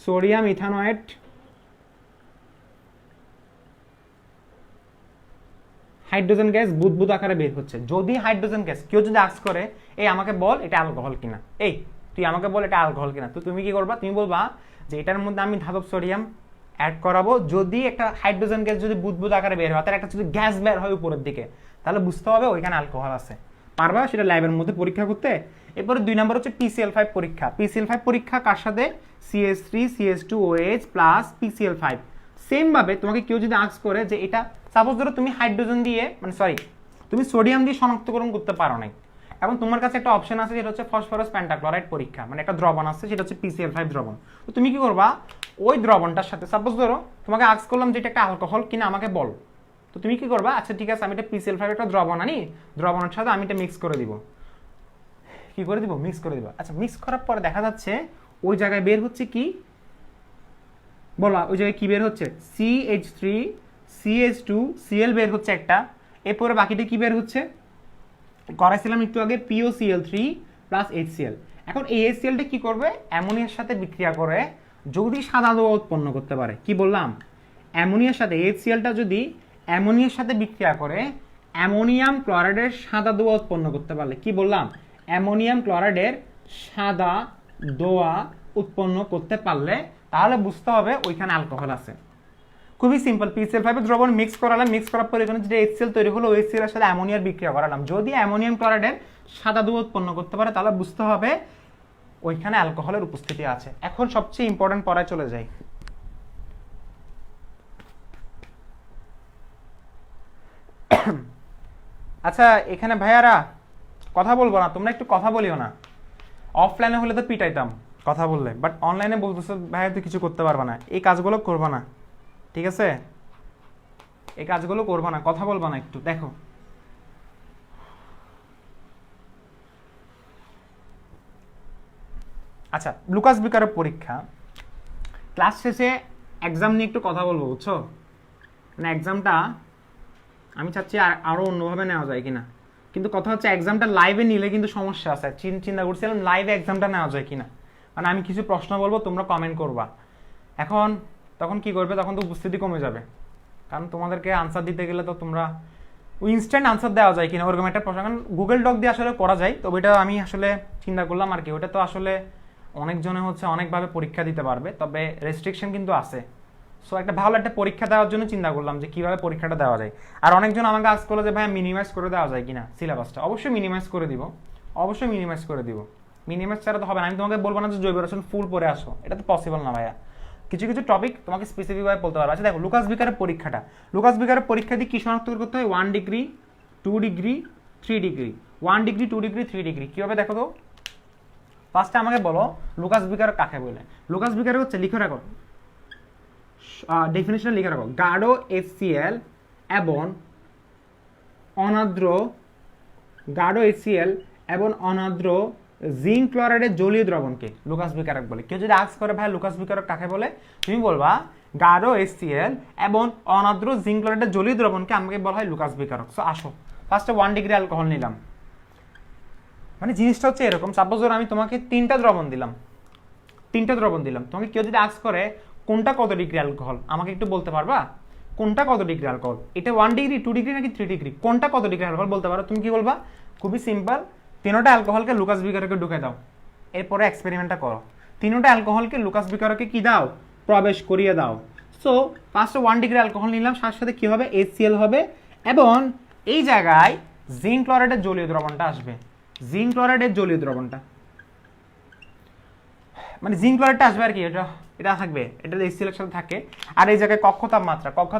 A: সোডিয়াম ইথানয়েট, হাইড্রোজেন গ্যাস বুদবুদ আকারে বের হচ্ছে। যদি হাইড্রোজেন গ্যাস কেউ যদি আস্ক করে, এই আমাকে বল এটা অ্যালকোহল কিনা, এই তুই আমাকে বল এটা অ্যালকোহল কিনা, তো তুমি কি করবা, তুমি বলবা যে এটার মধ্যে আমি ধাতব সোডিয়াম অ্যাড করাবো। যদি একটা হাইড্রোজেন গ্যাস যদি বুদবুদ আকারে বের হয়, তার একটা যদি গ্যাস বের হয় উপরের দিকে, তাহলে বুঝতে হবে ওইখানে অ্যালকোহল আছে। পারবা সেটা ল্যাবের মধ্যে পরীক্ষা করতে। এরপরে 2 নম্বর হচ্ছে PCl5 পরীক্ষা। PCl5 পরীক্ষা কার সাথে, CH3CH2OH প্লাস PCl5। সেম ভাবে তোমাকে কেউ যদি আস্ক করে যে এটা, সাপোজ ধরো তুমি হাইড্রোজেন দিয়ে, মানে সরি, তুমি সোডিয়াম দিয়ে শনাক্তকরণ করতে পারো নাই, এবং তোমার কাছে একটা অপশন আছে যেটা হচ্ছে ফসফরাস পেন্টাক্লোরাইড পরীক্ষা, মানে একটা দ্রবণ আছে সেটা হচ্ছে PCl5 দ্রবণ। তো তুমি কি করবা, ওই দ্রবণটার সাথে, সাপোজ ধরো তোমাকে আস্ক করলাম যে এটা একটা অ্যালকোহল কিনা আমাকে বল, তো তুমি কি করবা, আচ্ছা ঠিক আছে আমি এটা PCl5 একটা দ্রবণ আনি, দ্রবণের সাথে আমি এটা মিক্স করে দিব। কি করে দিব, মিক্স করে দিব। আচ্ছা মিক্স করার পরে দেখা যাচ্ছে ওই জায়গায় বের হচ্ছে কি, বলা ওই জায়গায় কি বের হচ্ছে, CH3CH2Cl বের হচ্ছে একটা। এরপরে বাকিটা কি বের হচ্ছে, করাইছিলাম একটু আগে, POCl3 প্লাস HCl। এখন এই HClটা কি করবে, অ্যামোনিয়ার সাথে বিক্রিয়া করে যদি সাদা দোয়া উৎপন্ন করতে পারে। কি বললাম, অ্যামোনিয়ার সাথে HClটা যদি অ্যামোনিয়ার সাথে বিক্রিয়া করে অ্যামোনিয়াম ক্লোরাইডের সাদা দোয়া উৎপন্ন করতে পারলে, কি বললাম, অ্যামোনিয়াম ক্লোরাইডের সাদা দোয়া উৎপন্ন করতে পারলে, তাহলে বুঝতে হবে ওইখানে অ্যালকোহল আছে। খুবই সিম্পল, PCl5 দ্রবণ মিক্স করালাম, মিক্স করার পর এখানে যে HCl তৈরি হলো ওই HCl এর সাথে অ্যামোনিয়ার বিক্রিয়া করালাম। যদি অ্যামোনিয়াম ক্লোরাইডের সাদা ধোঁয়া উৎপন্ন করতে পারে তাহলে বুঝতে হবে ওইখানে অ্যালকোহলের উপস্থিতি আছে। এখন সবচেয়ে ইম্পর্টেন্ট পড়ায় চলে যাই। আচ্ছা এখানে ভাইয়ারা কথা বলবো না, তোমরা একটু কথা বলিও না। অফলাইনে হলে তো পিটাইতাম কথা বললে, বাট অনলাইনে বলতেছো ভাইয়া তুই কিছু করতে পারবা না, এই কাজগুলো করবা না, ঠিক আছে? এই কাজগুলো করবা না, কথা বলবা না একটু। দেখো আচ্ছা, লুকাস বিকারের পরীক্ষা ক্লাস শেষে এক্সাম নিয়ে একটু কথা বলবো, বুঝছো? মানে এক্সামটা আমি চাচ্ছি আরো অন্যভাবে নেওয়া যায় কিনা, কিন্তু কথা হচ্ছে এক্সামটা লাইভে নিলে কিন্তু সমস্যা আছে। চিন্তা করছিলাম লাইভে এক্সামটা নেওয়া যায় কিনা, মানে আমি কিছু প্রশ্ন বলবো তোমরা কমেন্ট করবা। এখন তখন কি করবে, তখন তো উপস্থিতি কমে যাবে, কারণ তোমাদেরকে আনসার দিতে গেলে তো তোমরা ওই ইনস্ট্যান্ট আনসার দেওয়া যায় কিনা ওরকম একটা প্রশ্ন, কারণ গুগল ডক দিয়ে আসলে করা যায়। তো ওইটা আমি আসলে চিন্তা করলাম আর কি, ওইটা তো আসলে অনেকজনে হচ্ছে অনেকভাবে পরীক্ষা দিতে পারবে, তবে রেস্ট্রিকশন কিন্তু আছে। সো একটা ভালো একটা পরীক্ষা দেওয়ার জন্য চিন্তা করলাম যে কিভাবে পরীক্ষাটা দেওয়া যায়। আর অনেকজন আমাকে আজ করলো যে ভাই মিনিমাইজ করে দেওয়া যায় কিনা সিলেবাসটা। অবশ্যই মিনিমাইজ করে দিব, অবশ্যই মিনিমাইজ করে দিব। মিনিমাইজ ছাড়া তো হবে না। আমি তোমাকে বলবো না যে জৈব রসায়ন ফুল পড়ে আসো, এটা তো পসিবল না ভাইয়া। কিছু কিছু টপিক তোমাকে স্পেসিফিকভাবে বলতে পারবে। আচ্ছা দেখো লুকাস বিকারের পরীক্ষাটা, লুকাস বিকারের পরীক্ষা দিয়ে কি শনাক্ত করতে হয়? 1 degree, 2 degree, 3 degree. 1 degree, 2 degree, 3 degree কীভাবে দেখো তো? ফার্স্টে আমাকে বলো লুকাস বিকার কাকে বলে। লুকাস বিকার হচ্ছে, লিখে রাখো ডেফিনিশন, লিখে রাখো। গাঢ় HCl এবং অনার্দ্র, গাঢ় HCl এবং অনার্দ্র জিঙ্ক ক্লোরাইডের জলীয় দ্রবণকে লুকাস বিকারক বলে। কেউ যদি আস্ক করে ভাই লুকাস বিকারক কাকে বলে, তুমি বলবা গাঢ় HCl এবং অনার্দ্র জিঙ্ক ক্লোরাইডের জলীয় দ্রবণকে আমাকে বলা হয় লুকাস বিকারক। সো আসো ফার্স্টে 1 ডিগ্রি অ্যালকোহল নিলাম। মানে জিনিসটা হচ্ছে এরকম, সাপোজ ধরো আমি তোমাকে 3টা দ্রবণ দিলাম, তোমাকে কেউ যদি আস্ক করে কোনটা কত ডিগ্রি অ্যালকোহল, আমাকে একটু বলতে পারবা কোনটা কত ডিগ্রি অ্যালকোহল? এটা 1 ডিগ্রি, 2 ডিগ্রি নাকি 3 ডিগ্রি? কোনটা কত ডিগ্রি অ্যালকোহল বলতে পারো? তুমি কি বলবা? খুবই সিম্পল, 3টা অ্যালকোহলকে লুকাস বিকারকে ঢুকে দাও, এরপরে এক্সপেরিমেন্টটা করো। 3টা অ্যালকোহলকে লুকাস বিকারকে কি দাও? প্রবেশ করিয়ে দাও। সো ফার্স্টে 1 ডিগ্রি অ্যালকোহল নিলাম, সাথে সাথে কি হবে? HCl হবে, এবং এই জায়গায় জিঙ্ক ক্লোরাইডের জলীয় দ্রবণটা আসবে। জিঙ্ক ক্লোরাইডের জলীয় দ্রবণটা মানে জিঙ্ক ক্লোরাইডটা আসবে আর কি, এটা থাকবে, এটা HCl এর সাথে থাকে। আর এই জায়গায় কক্ষ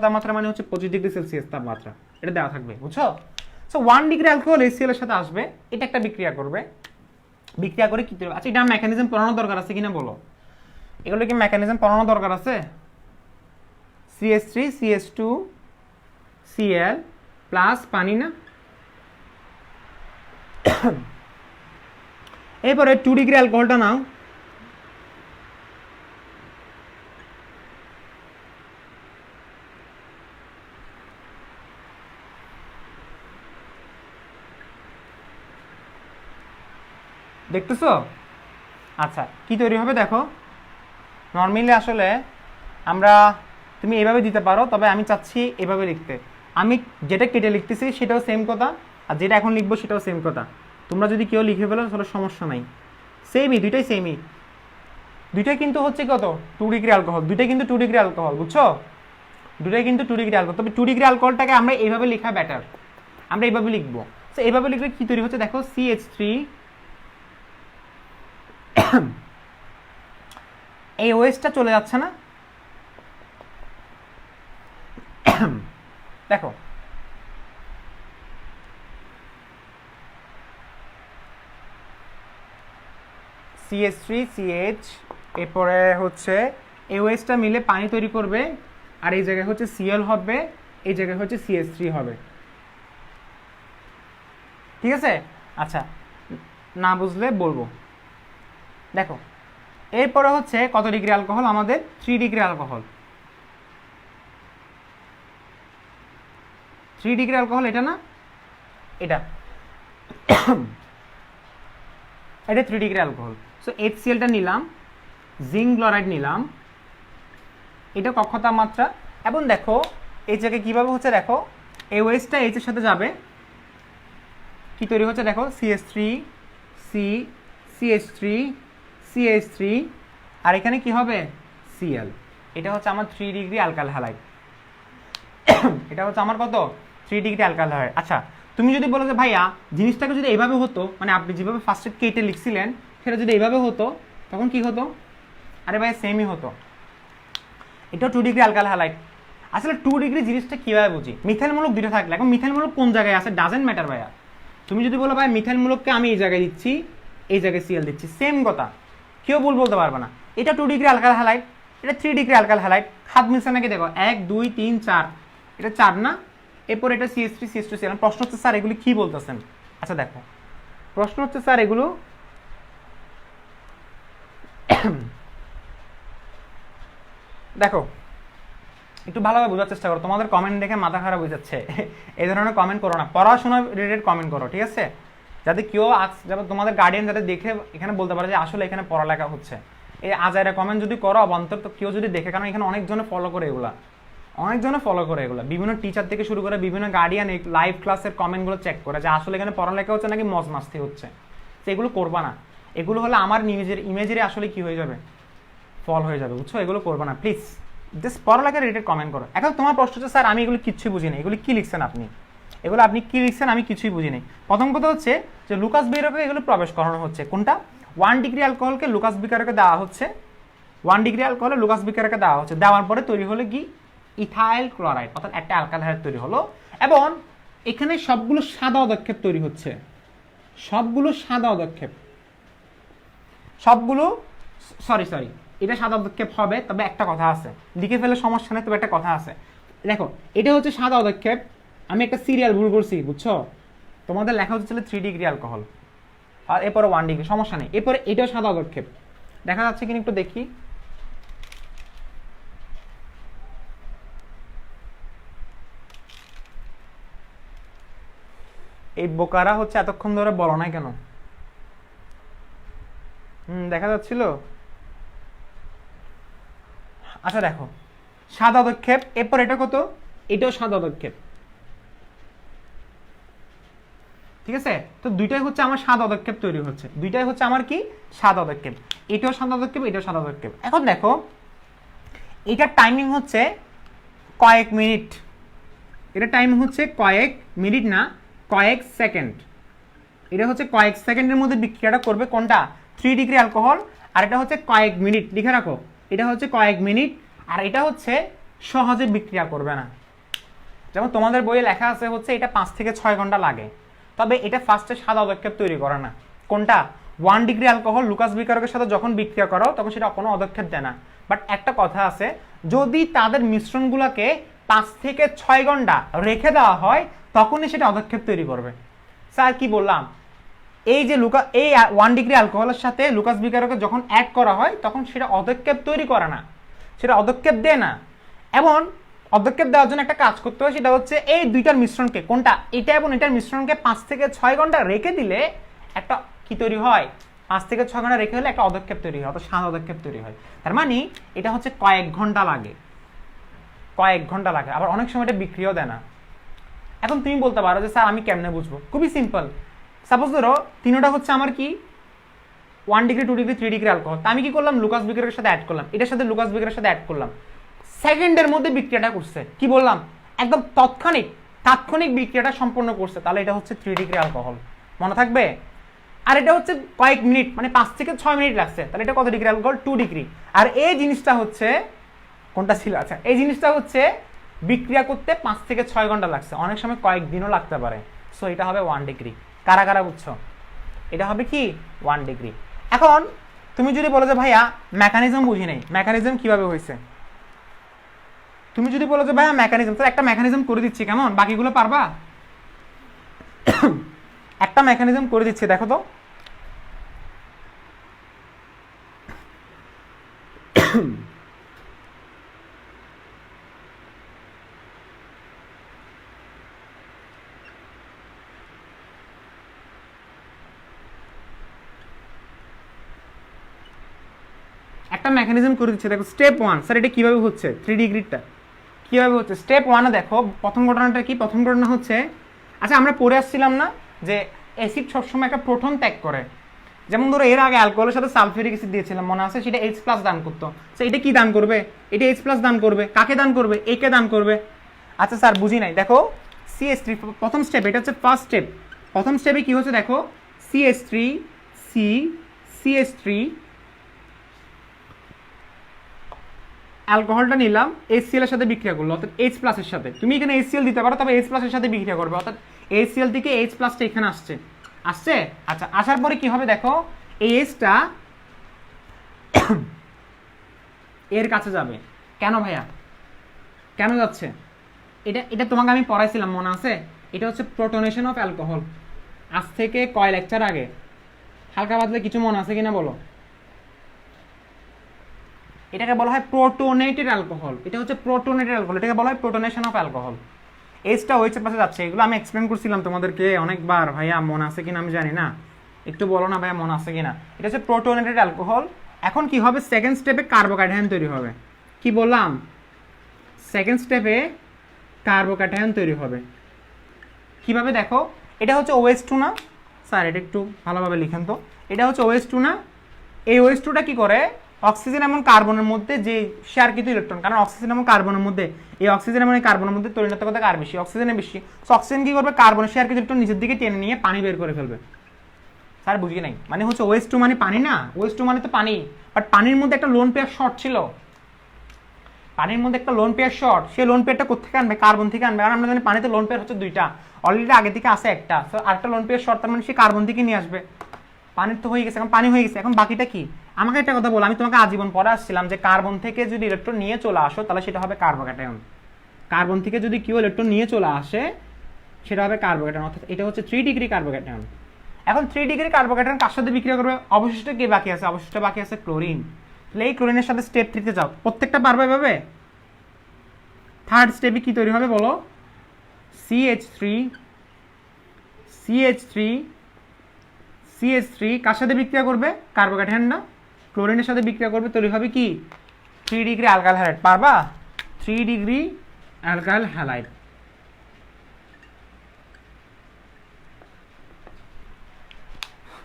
A: তাপমাত্রা মানে হচ্ছে 25 ডিগ্রি সেলসিয়াস তাপমাত্রা, এটা দেওয়া থাকবে, বুঝছো? সো 1 ডিগ্রি অ্যালকোহল HCl এর সাথে আসবে, এটা একটা বিক্রিয়া করবে। বিক্রিয়া করে কি করবে? আচ্ছা এটা মেকানিজম পড়ানোর দরকার আছে কিনা বলো? এগুলো কি মেকানিজম পড়ানোর দরকার আছে? CH3 CH2 Cl প্লাস পানি না? এরপরে 2 ডিগ্রি অ্যালকোহলটা নাও, দেখতেছো? আচ্ছা কি তৈরি হবে দেখো। নর্মালি আসলে আমরা, তুমি এভাবে দিতে পারো, তবে আমি চাচ্ছি এভাবে লিখতে। আমি যেটা কেটে লিখতেছি সেটাও সেম কথা, আর যেটা এখন লিখবো সেটাও সেম কথা। তোমরা যদি কেউ লিখে ফেলো তাহলে সমস্যা নাই, সেমই, দুইটাই সেমই। দুইটাই কিন্তু হচ্ছে কত? 2 ডিগ্রি অ্যালকোহল, দুইটাই কিন্তু 2 ডিগ্রি অ্যালকোহল, বুঝছো? দুইটাই কিন্তু 2 ডিগ্রি অ্যালকোহল, তবে 2 ডিগ্রি অ্যালকোহলটাকে আমরা এইভাবে লেখা বেটার, আমরা এইভাবে লিখবো। তো এইভাবে লিখলে কি তৈরি হচ্ছে দেখো, CH3, এই ওয়েস্টটা চলে যাচ্ছে না, দেখো CH3 CH, এরপরে হচ্ছে এই ওয়েস্টটা মিলে পানি তৈরি করবে, আর এই জায়গায় হচ্ছে Cl হবে, এই জায়গায় হচ্ছে CH3 হবে, ঠিক আছে? আচ্ছা না বুঝলে বলবো। দেখো এরপরে হচ্ছে কত ডিগ্রি অ্যালকোহল আমাদের? 3 ডিগ্রি অ্যালকোহল। 3 ডিগ্রি অ্যালকোহল এটা না, এটা 3 ডিগ্রি অ্যালকোহল। সো HClটা নিলাম, জিঙ্ক ক্লোরাইড নিলাম, এটা কক্ষ তাপমাত্রা, এবং দেখো এই জায়গায় কিভাবে হচ্ছে দেখো, এই ওয়েস্টটা এইচ এর সাথে যাবে, কি তৈরি হচ্ছে দেখো, CH3 C CH3 CH3, আর এখানে কি হবে? Cl। এটা হচ্ছে আমার 3 ডিগ্রি অ্যালকাইল হ্যালাইড। এটা হচ্ছে আমার কত 3 ডিগ্রি অ্যালকাইল হাইড্রাইড। আচ্ছা তুমি যদি বলো যে ভাইয়া জিনিসটাকে যদি এইভাবে হতো, মানে আপনি যেভাবে ফার্স্টে কেটে লিখছিলেন সেটা যদি এইভাবে হতো তখন কি হতো? আরে ভাই সেমই হতো, এটাও 2 ডিগ্রি অ্যালকাইল হাইড্রাইড। আসলে 2 ডিগ্রি জিনিসটা কিভাবে বুঝি? মিথাইলমূলক দুটো থাকলে, এখন মিথাইলমূলক কোন জায়গায় আছে ডাজেন্ট ম্যাটার ভাইয়া। তুমি যদি বলো ভাই মিথাইলমূলককে আমি এই জায়গায় দিচ্ছি, এই জায়গায় সিএল দিচ্ছি, সেম কথা, কেউ ভুল বলতে পারবে না। এটা 2 ডিগ্রি অ্যালকাইল হাইড্রাইড, এটা 3 ডিগ্রি অ্যালকাইল হাইড্রাইড। হাত মিলছে নাকি দেখো, 1 2 3 4, এটা 4 না, এরপর এটা CH3CH2Cl। প্রশ্ন হচ্ছে স্যার এগুলি কি বলতেছেন? আচ্ছা দেখো প্রশ্ন হচ্ছে স্যার এগুলো দেখো একটু ভালোভাবে বোঝার চেষ্টা করো, তোমাদের কমেন্ট দেখে মাথা খারাপ হয়ে যাচ্ছে। এই ধরনের কমেন্ট করো না, পড়াশোনা রিলেটেড কমেন্ট করো, ঠিক আছে? যাতে কেউ যাতে তোমাদের গার্ডিয়ান যাতে দেখে এখানে বলতে পারে যে আসলে এখানে পড়ালেখা হচ্ছে। এই আজাইরা কমেন্ট যদি করো অবান্তর, তো কেউ যদি দেখে, কারণ এখানে অনেকজনে ফলো করে এগুলা, অনেকজনে ফলো করে এগুলো, বিভিন্ন টিচার থেকে শুরু করে বিভিন্ন গার্ডিয়ান এই লাইভ ক্লাসের কমেন্টগুলো চেক করে যে আসলে এখানে পড়ালেখা হচ্ছে নাকি মজ মাস্তি হচ্ছে। তো এগুলো করবা না, এগুলো হলে আমার নিজের ইমেজের আসলে কি হয়ে যাবে, ফল হয়ে যাবে, বুঝছো? এগুলো করবা না প্লিজ, জাস্ট পড়ালেখা রিলেটেড কমেন্ট করো। এখন তোমার প্রশ্ন হচ্ছে স্যার আমি এগুলো কিচ্ছুই বুঝি না, এগুলো কি লিখছেন আপনি, এগুলো আপনি কি লিখছেন আমি কিছুই বুঝি নাই। প্রথম কথা হচ্ছে যে লুকাস বিকারকে এগুলো প্রবেশ করানো হচ্ছে, কোনটা 1 ডিগ্রি অ্যালকোহলকে লুকাস বিকারকে দেওয়া হচ্ছে, 1 ডিগ্রি অ্যালকোহলে লুকাস বিকারকে দেওয়া হচ্ছে, দেওয়ার পরে তৈরি হলো কি ইথাইল ক্লোরাইড, অর্থাৎ একটা অ্যালকাইল হাইড্রাইড তৈরি হলো। এবং এখানে সবগুলো সাদা পদক্ষেপ তৈরি হচ্ছে, সবগুলো সাদা পদক্ষেপ, সবগুলো সরি এটা সাদা পদক্ষেপ হবে, তবে একটা কথা আছে, লিখে ফেলে সমস্যা নেই, তবে একটা কথা আছে। দেখো এটা হচ্ছে সাদা পদক্ষেপ, আমি একটা সিরিয়াল ভুল করছি, বুঝছো? তোমাদের লেখা হচ্ছে 3 ডিগ্রি অ্যালকোহল, আর এরপরে 1 ডিগ্রি, সমস্যা নেই। এরপরে এটাও সাদা পদক্ষেপ, দেখা যাচ্ছে কিনা একটু দেখি। এই বোকারা হচ্ছে এতক্ষণ ধরে বলো না কেন? দেখা যাচ্ছিল। আচ্ছা দেখো সাদা পদক্ষেপ, এরপর এটা কত, এটাও সাদা পদক্ষেপ, ঠিক আছে? তো দুইটাই হচ্ছে আমার সাদা পদক্ষেপ তৈরি হচ্ছে, দুইটাই হচ্ছে আমার কি সাদা পদক্ষেপ, এটাও সাদা পদক্ষেপ, এটাও সাদা পদক্ষেপ। এখন দেখো এটার টাইমিং হচ্ছে কয়েক মিনিট, এটা টাইমিং হচ্ছে কয়েক মিনিট না কয়েক সেকেন্ড, এটা হচ্ছে কয়েক সেকেন্ডের মধ্যে বিক্রিয়াটা করবে, কোনটা 3 ডিগ্রি অ্যালকোহল, আর এটা হচ্ছে কয়েক মিনিট, লিখে রাখো এটা হচ্ছে কয়েক মিনিট, আর এটা হচ্ছে সহজে বিক্রিয়া করবে না। যেমন তোমাদের বইয়ে লেখা আছে হচ্ছে এটা 5 থেকে 6 ঘন্টা লাগে, তবে এটা ফার্স্টে সাদা পদক্ষেপ তৈরি করে না, কোনটা 1 ডিগ্রি অ্যালকোহল লুকাস বিকারকের সাথে যখন বিক্রিয়া করো তখন সেটা কোনো পদক্ষেপ দেয় না। বাট একটা কথা আছে, যদি তাদের মিশ্রণগুলোকে 5 থেকে 6 ঘন্টা রেখে দেওয়া হয় তখনই সেটা পদক্ষেপ তৈরি করবে। স্যার কি বললাম, এই যে এই 1 ডিগ্রি অ্যালকোহলের সাথে লুকাস বিকারকে যখন অ্যাড করা হয় তখন সেটা পদক্ষেপ তৈরি করে না, সেটা পদক্ষেপ দেয় না। এবং পদক্ষেপ দেওয়ার জন্য একটা কাজ করতে হয়, সেটা হচ্ছে এই দুইটার মিশ্রণকে, কোনটা এটা এবং এটার মিশ্রণকে 5 থেকে 6 ঘন্টা রেখে দিলে একটা কি তৈরি হয়, 5 থেকে 6 ঘন্টা রেখে হলে একটা পদক্ষেপ তৈরি হয়, অর্থাৎ সাদা পদক্ষেপ তৈরি হয়। তার মানে এটা হচ্ছে কয়েক ঘন্টা লাগে, কয়েক ঘন্টা লাগে, আবার অনেক সময় এটা বিক্রিয়াও দেয় না। এখন তুমি বলতে পারো যে স্যার আমি কেমনে বুঝবো? খুবই সিম্পল, সাপোজ ধরো তিনটা হচ্ছে আমার কি 1 ডিগ্রি 2 ডিগ্রি 3 ডিগ্রি অ্যালকোহল, আমি কি করলাম লুকাস বিকারের সাথে অ্যাড করলাম, এটার সাথে লুকাস বিকারের সাথে অ্যাড করলাম, সেকেন্ডের মধ্যে বিক্রিয়াটা করছে, কি বললাম একদম তাৎক্ষণিক বিক্রিয়াটা সম্পন্ন করছে, তাহলে এটা হচ্ছে 3 ডিগ্রি অ্যালকোহল, মনে থাকবে। আর এটা হচ্ছে কয়েক মিনিট, মানে 5 থেকে 6 মিনিট লাগছে, তাহলে এটা কত ডিগ্রি অ্যালকোহল, 2 ডিগ্রি। আর এই জিনিসটা হচ্ছে কোনটা ছিল, আচ্ছা এই জিনিসটা হচ্ছে বিক্রিয়া করতে 5 থেকে 6 ঘন্টা লাগছে, অনেক সময় কয়েক দিনও লাগতে পারে। সো এটা হবে 1 ডিগ্রি। কারা কারা বুঝছো? এটা হবে কি 1 ডিগ্রি। এখন তুমি যদি বলো যে ভাইয়া মেকানিজম বুঝি নেই, মেকানিজম কিভাবে হয়েছে, তুমি যদি বলো যে ভাইয়া মেকানিজম, তো একটা মেকানিজম করে দিচ্ছি, কেমন, বাকিগুলো পারবা? একটা মেকানিজম করে দিচ্ছি, দেখো তো। একটা মেকানিজম করে দিচ্ছে, দেখো স্টেপ 1, স্যার এটা কিভাবে হচ্ছে 3 ডিগ্রিটা কিভাবে হচ্ছে? স্টেপ 1 দেখো প্রথম ঘটনাটা কি, প্রথম ঘটনা হচ্ছে, আচ্ছা আমরা পড়ে আসছিলাম না যে অ্যাসিড সবসময় একটা প্রোটন ত্যাগ করে, যেমন ধরো এর আগে অ্যালকোহলের সাথে সালফিউরিক অ্যাসিড দিয়েছিলাম, মনে আছে, সেটা H+ দান করতো। তো এটা কি দান করবে, এটা H+ দান করবে, কাকে দান করবে, এ কে দান করবে। আচ্ছা স্যার বুঝি নাই, দেখো CH3 প্রথম স্টেপ, এটা হচ্ছে ফার্স্ট স্টেপ। প্রথম স্টেপে কি হচ্ছে দেখো, CH3 CH3 অ্যালকোহলটা নিলাম, HCl এর সাথে বিক্রিয়া করলো, অর্থাৎ H প্লাসের সাথে। তুমি এখানে HCl দিতে পারো, তবে H প্লাসের সাথে বিক্রিয়া করবে, অর্থাৎ HCl থেকে H প্লাসটা এখানে আসছে। আচ্ছা, আসার পরে কি হবে দেখো, এই Hটা এর কাছে যাবে। কেন ভাইয়া, কেন যাচ্ছে? এটা তোমাকে আমি পড়াইছিলাম, মনে আছে? এটা হচ্ছে প্রোটনেশন অফ অ্যালকোহল। আজ থেকে কয় লেকচার আগে, হালকা পাতলা কিছু মনে আছে কিনা বলো? এটাকে বলা হয় প্রোটোনেটেড অ্যালকোহল। এটা হচ্ছে প্রোটোনেটেড অ্যালকোহল, এটাকে বলা হয় প্রোটোনেশন অফ অ্যালকোহল। এজটা ওইচের পাশে যাচ্ছে, এগুলো আমি এক্সপ্লেন করছিলাম তোমাদেরকে অনেকবার। ভাইয়া মনে আছে কিনা আমি জানি না, একটু বলো না ভাইয়া মনে আছে কিনা। এটা হচ্ছে প্রোটোনেটেড অ্যালকোহল। এখন কি হবে, সেকেন্ড স্টেপে কার্বোক্যাটায়ন তৈরি হবে। কি বললাম? সেকেন্ড স্টেপে কার্বোক্যাটায়ন তৈরি হবে। কিভাবে দেখো, এটা হচ্ছে OH2 না স্যার? এটা একটু ভালোভাবে লিখেন তো। এটা হচ্ছে OH2 না? এই OH2টা কি করে, অক্সিজেন এবং কার্বনের মধ্যে যে শেয়ারকৃত ইলেকট্রন, কারণ অক্সিজেন এবং কার্বনের মধ্যে, এই অক্সিজেন এবং কার্বনের মধ্যে তরিণাত্মকতা কার বেশি? অক্সিজেনের বেশি। সো অক্সিজেন কি করবে, কার্বনের শেয়ারকৃত ইলেকট্রন নিচের দিকে টেনে নিয়ে পানি বের করে ফেলবে। স্যার বুঝি নাই, মানে হচ্ছে OH2 মানে পানি না? OH2 মানে তো পানি, বাট পানির মধ্যে একটা লোন পেয়ার শর্ট ছিল। পানির মধ্যে একটা লোন পেয়ার শর্ট, সেই লোন পেয়ারটা কোথেকে আনবে? কার্বন থেকে আনবে। কারণ আমরা জানি পানিতে লোন পেয়ার হচ্ছে দুইটা, অলরেডি আগে থেকে আছে একটা, সো আরেকটা লোন পেয়ার শর্ট, তার মানে সে কার্বন থেকে নিয়ে আসবে। পানির তো হয়ে গেছে, এখন পানি হয়ে গেছে, এখন বাকিটা কি? আমাকে একটা কথা বলো, আমি তোমাকে আজীবন পড়ে আসছিলাম যে কার্বন থেকে যদি ইলেকট্রন নিয়ে চলে আসো তাহলে সেটা হবে কার্বোক্যাটায়ন। কার্বন থেকে যদি কেউ ইলেকট্রন নিয়ে চলে আসে সেটা হবে কার্বোক্যাটায়ন, অর্থাৎ এটা হচ্ছে 3 ডিগ্রি কার্বোক্যাটায়ন। এখন 3 ডিগ্রি কার্বোক্যাটায়ন কার সাথে বিক্রিয়া করবে? অবশিষ্ট কি বাকি আছে? অবশিষ্ট বাকি আছে ক্লোরিন। তাহলে এই ক্লোরিনের সাথে স্টেপ 3 তে যাও, প্রত্যেকটা পারবে ভাবে। থার্ড স্টেপে কি তৈরি হবে বলো? CH3 কার সাথে বিক্রিয়া করবে? কার্বোক্যাটায়ন না, ক্লোরিনের সাথে বিক্রিয়া করবে, তৈরি হবে কি? 3 ডিগ্রি অ্যালকাইল হ্যালাইড। পারবা? 3 ডিগ্রি অ্যালকাইল হ্যালাইড।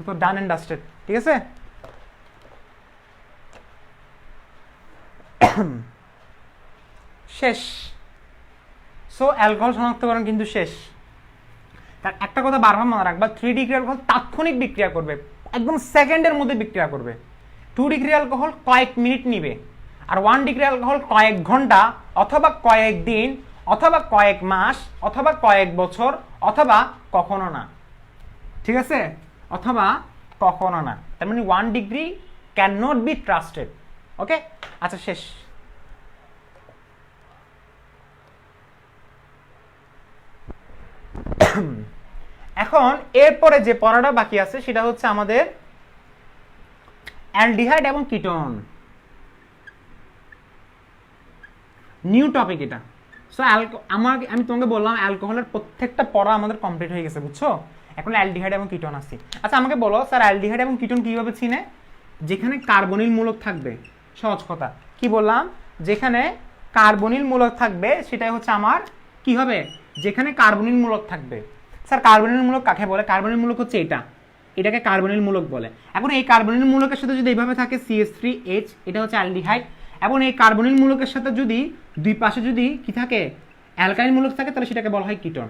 A: তো ডান এন্ড ডাস্টেড, ঠিক আছে? শেষ। সো অ্যালকোহল শনাক্তকরণ কিন্তু শেষ। তার একটা কথা বারবার মনে রাখবা, 3 ডিগ্রি অ্যালকোহল তাৎক্ষণিক বিক্রিয়া করবে, একদম সেকেন্ডের মধ্যে বিক্রিয়া করবে। 2 ডিগ্রি অ্যালকোহল কয়েক মিনিট নিবে, আর 1 ডিগ্রি অ্যালকোহল কয়েক ঘন্টা অথবা কয়েক দিন অথবা কয়েক মাস অথবা কয়েক বছর অথবা কখনো না, ঠিক আছে? অথবা কখনো না, তার মানে 1 degree can not be trusted. Okay, আচ্ছা শেষ। এখন এরপরে যে পড়াটা বাকি আছে সেটা হচ্ছে আমাদের অ্যালডিহাইড এবং কিটোন। নিউ টপিক এটা। সো আমি তোমাকে বললাম অ্যালকোহলের প্রত্যেকটা পড়া আমাদের কমপ্লিট হয়ে গেছে, বুঝছো? এখন অ্যালডিহাইড এবং কিটোন আসছে। আচ্ছা আমাকে বলো স্যার, অ্যালডিহাইড এবং কিটোন কিভাবে চিনে? যেখানে কার্বনিল মূলক থাকবে। সহজ কথা, কি বললাম? যেখানে কার্বনিল মূলক থাকবে সেটাই হচ্ছে আমার কি হবে? যেখানে কার্বনিল মূলক থাকবে। স্যার কার্বনিল মূলক কাকে বলে? কার্বনিল মূলক হচ্ছে এটাকে কার্বনিল মূলক বলে। এখন এই কার্বনিল মূলকের সাথে যদি এইভাবে থাকে CH3H, এটা হচ্ছে অ্যালডিহাইড। এবং এই কার্বনিল মূলকের সাথে যদি দুই পাশে যদি কি থাকে, অ্যালকাইল মূলক থাকে, তাহলে সেটাকে বলা হয় কিটোন।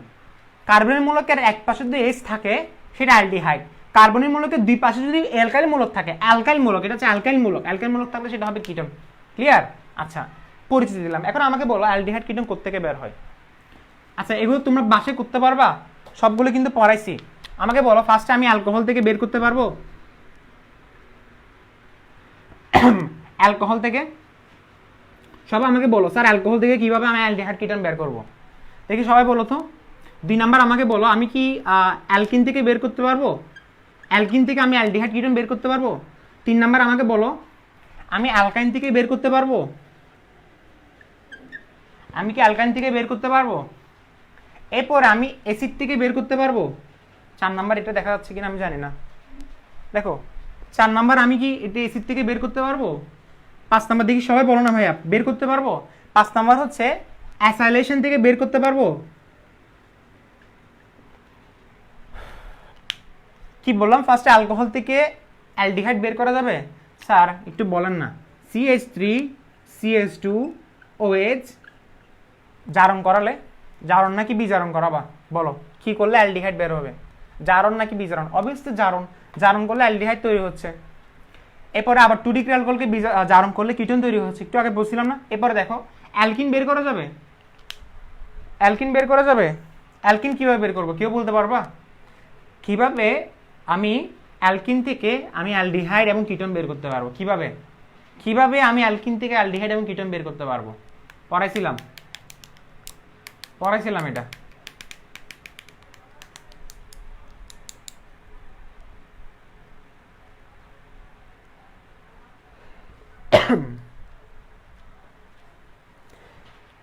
A: কার্বনিল মূলকের এক পাশে যদি H থাকে সেটা অ্যালডিহাইড। কার্বনিল মূলকের দুই পাশে যদি অ্যালকাইল মূলক থাকে, অ্যালকাইল মূলক, এটা হচ্ছে অ্যালকাইল মূলক, অ্যালকাইল মূলক থাকলে সেটা হবে কিটোন। ক্লিয়ার? আচ্ছা, পরিচিতি দিলাম। এখন আমাকে বলো অ্যালডিহাইড কিটোন কোত্থেকে বের হয়? আচ্ছা এগুলো তোমরা বাসে করতে পারবা, সবগুলো কিন্তু পড়াইছি। আমাকে বলো ফার্স্টে আমি অ্যালকোহল থেকে বের করতে পারবো? অ্যালকোহল থেকে সবাই আমাকে বলো, স্যার অ্যালকোহল থেকে কিভাবে আমি অ্যালডিহাইড কিটোন বের করব? দেখি সবাই বলো তো। 2 নাম্বার আমাকে বলো, আমি কি অ্যালকিন থেকে বের করতে পারবো? অ্যালকিন থেকে আমি অ্যালডিহাইড কিটোন বের করতে পারবো? 3 নাম্বার আমাকে বলো, আমি অ্যালকাইন থেকে বের করতে পারবো? আমি কি অ্যালকাইন থেকে বের করতে পারবো? এরপর আমি অ্যাসিড থেকে বের করতে পারবো? 4 নাম্বার, এটা দেখা যাচ্ছে কিনা আমি জানি না। দেখো 4 নাম্বার, আমি কি এটা অ্যাসিড থেকে বের করতে পারবো? 5 নাম্বার দেখি সবাই বলো না ভাইয়া, বের করতে পারবো? 5 নাম্বার হচ্ছে অ্যাসাইলেশন থেকে বের করতে পারবো? কি বললাম, ফার্স্টে অ্যালকোহল থেকে অ্যালডিহাইড বের করা যাবে? স্যার একটু বলেন না। CH3 CH2 OH জারণ করালে জারণ নাকি বিজারণ করাবা, বলো কি করলে অ্যালডিহাইড বের হবে? জারণ নাকি বিজারণ? অবভিয়াসলি জারণ। জারণ করলে অ্যালডিহাইড তৈরি হচ্ছে। এরপরে আবার 2 ডিগ্রি অ্যালকোহলকে জারণ করলে কিটোন তৈরি হচ্ছে, একটু আগে বলছিলাম না। এরপরে দেখো অ্যালকিন বের করা যাবে, অ্যালকিন বের করা যাবে। অ্যালকিন কিভাবে বের করবো, কেউ বলতে পারবা? কিভাবে আমি অ্যালকিন থেকে আমি অ্যালডিহাইড এবং কিটোন বের করতে পারবো? কিভাবে কিভাবে আমি অ্যালকিন থেকে অ্যালডিহাইড এবং কিটোন বের করতে পারবো? পড়াইছিলাম এটা।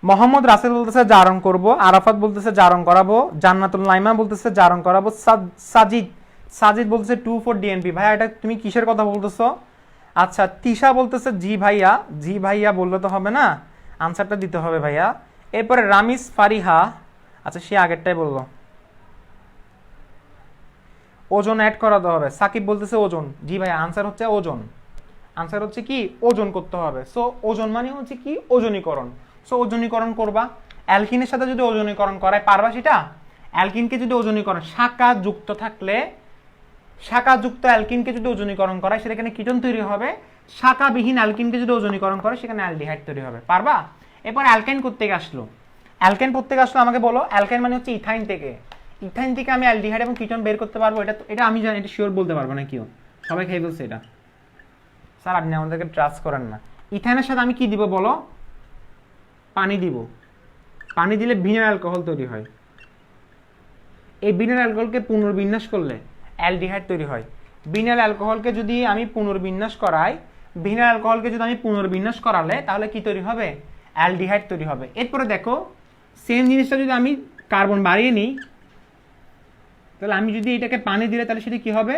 A: মোহাম্মদ রাসেল বলতেছে জারণ করব, আরাফাত বলতেছে জারণ করাবো, জান্নাতুল নাইমা বলতেছে জারণ করাবো, সাজিদ বলতেছে 2 ফর ডিএনপি। ভাইয়া এটা তুমি কিসের কথা বলতেছো? আচ্ছা তিশা বলতেছে জি ভাইয়া, জি ভাইয়া বললে তো হবে না, আনসারটা দিতে হবে ভাইয়া। এরপরে রামিস ফারিহা, আচ্ছা সে আগেরটাই বললো, ওজন অ্যাড করাতে হবে। সাকিব বলতেছে ওজন, জি ভাইয়া আনসার হচ্ছে ওজন। আনসার হচ্ছে কি ওজন করতে হবে। সো ওজন মানে হচ্ছে কি ওজনীকরণ। সো ওজনীকরণ করবা, অ্যালকিনের সাথে যদি ওজনীকরণ করায় পারবা সেটা? অ্যালকিনকে যদি ওজনীকরণ শাখা যুক্ত থাকলে, শাখাযুক্ত অ্যালকিনকে যদি ওজনীকরণ করায় সেখানে কিটোন তৈরি হবে, শাখাবিহীন অ্যালকিনকে যদি ওজনীকরণ করে সেখানে অ্যালডিহাইড তৈরি হবে। পারবা? এরপর অ্যালকেন কোত্থেকে আসলো? অ্যালকেন কোত্থেকে আসলো আমাকে বলো। অ্যালকেন মানে হচ্ছে ইথাইন থেকে। ইথাইন থেকে আমি অ্যালডিহাইড এবং কিটোন বের করতে পারবো? এটা আমি জানি, এটা শিওর বলতে পারবো না কেউ, সবাই খেয়ে বলছে এটা। স্যার আপনি আমাদেরকে ট্রাস্ট করেন না। ইথাইনের সাথে আমি কি দিব বলো? পানি দিব। পানি দিলে ভিনাইল অ্যালকোহল তৈরি হয়। এই ভিনাইল অ্যালকোহলকে পুনর্বিন্যাস করলে অ্যালডিহাইড তৈরি হয়। ভিনাইল অ্যালকোহলকে যদি আমি পুনর্বিন্যাস করাই, ভিনাইল অ্যালকোহলকে যদি আমি পুনর্বিন্যাস করালে তাহলে কি তৈরি হবে? অ্যালডিহাইড তৈরি হবে। এরপরে দেখো সেম জিনিসটা যদি আমি কার্বন বাড়িয়ে নিই, তাহলে আমি যদি এটাকে পানি দিলে তাহলে সেটা কি হবে?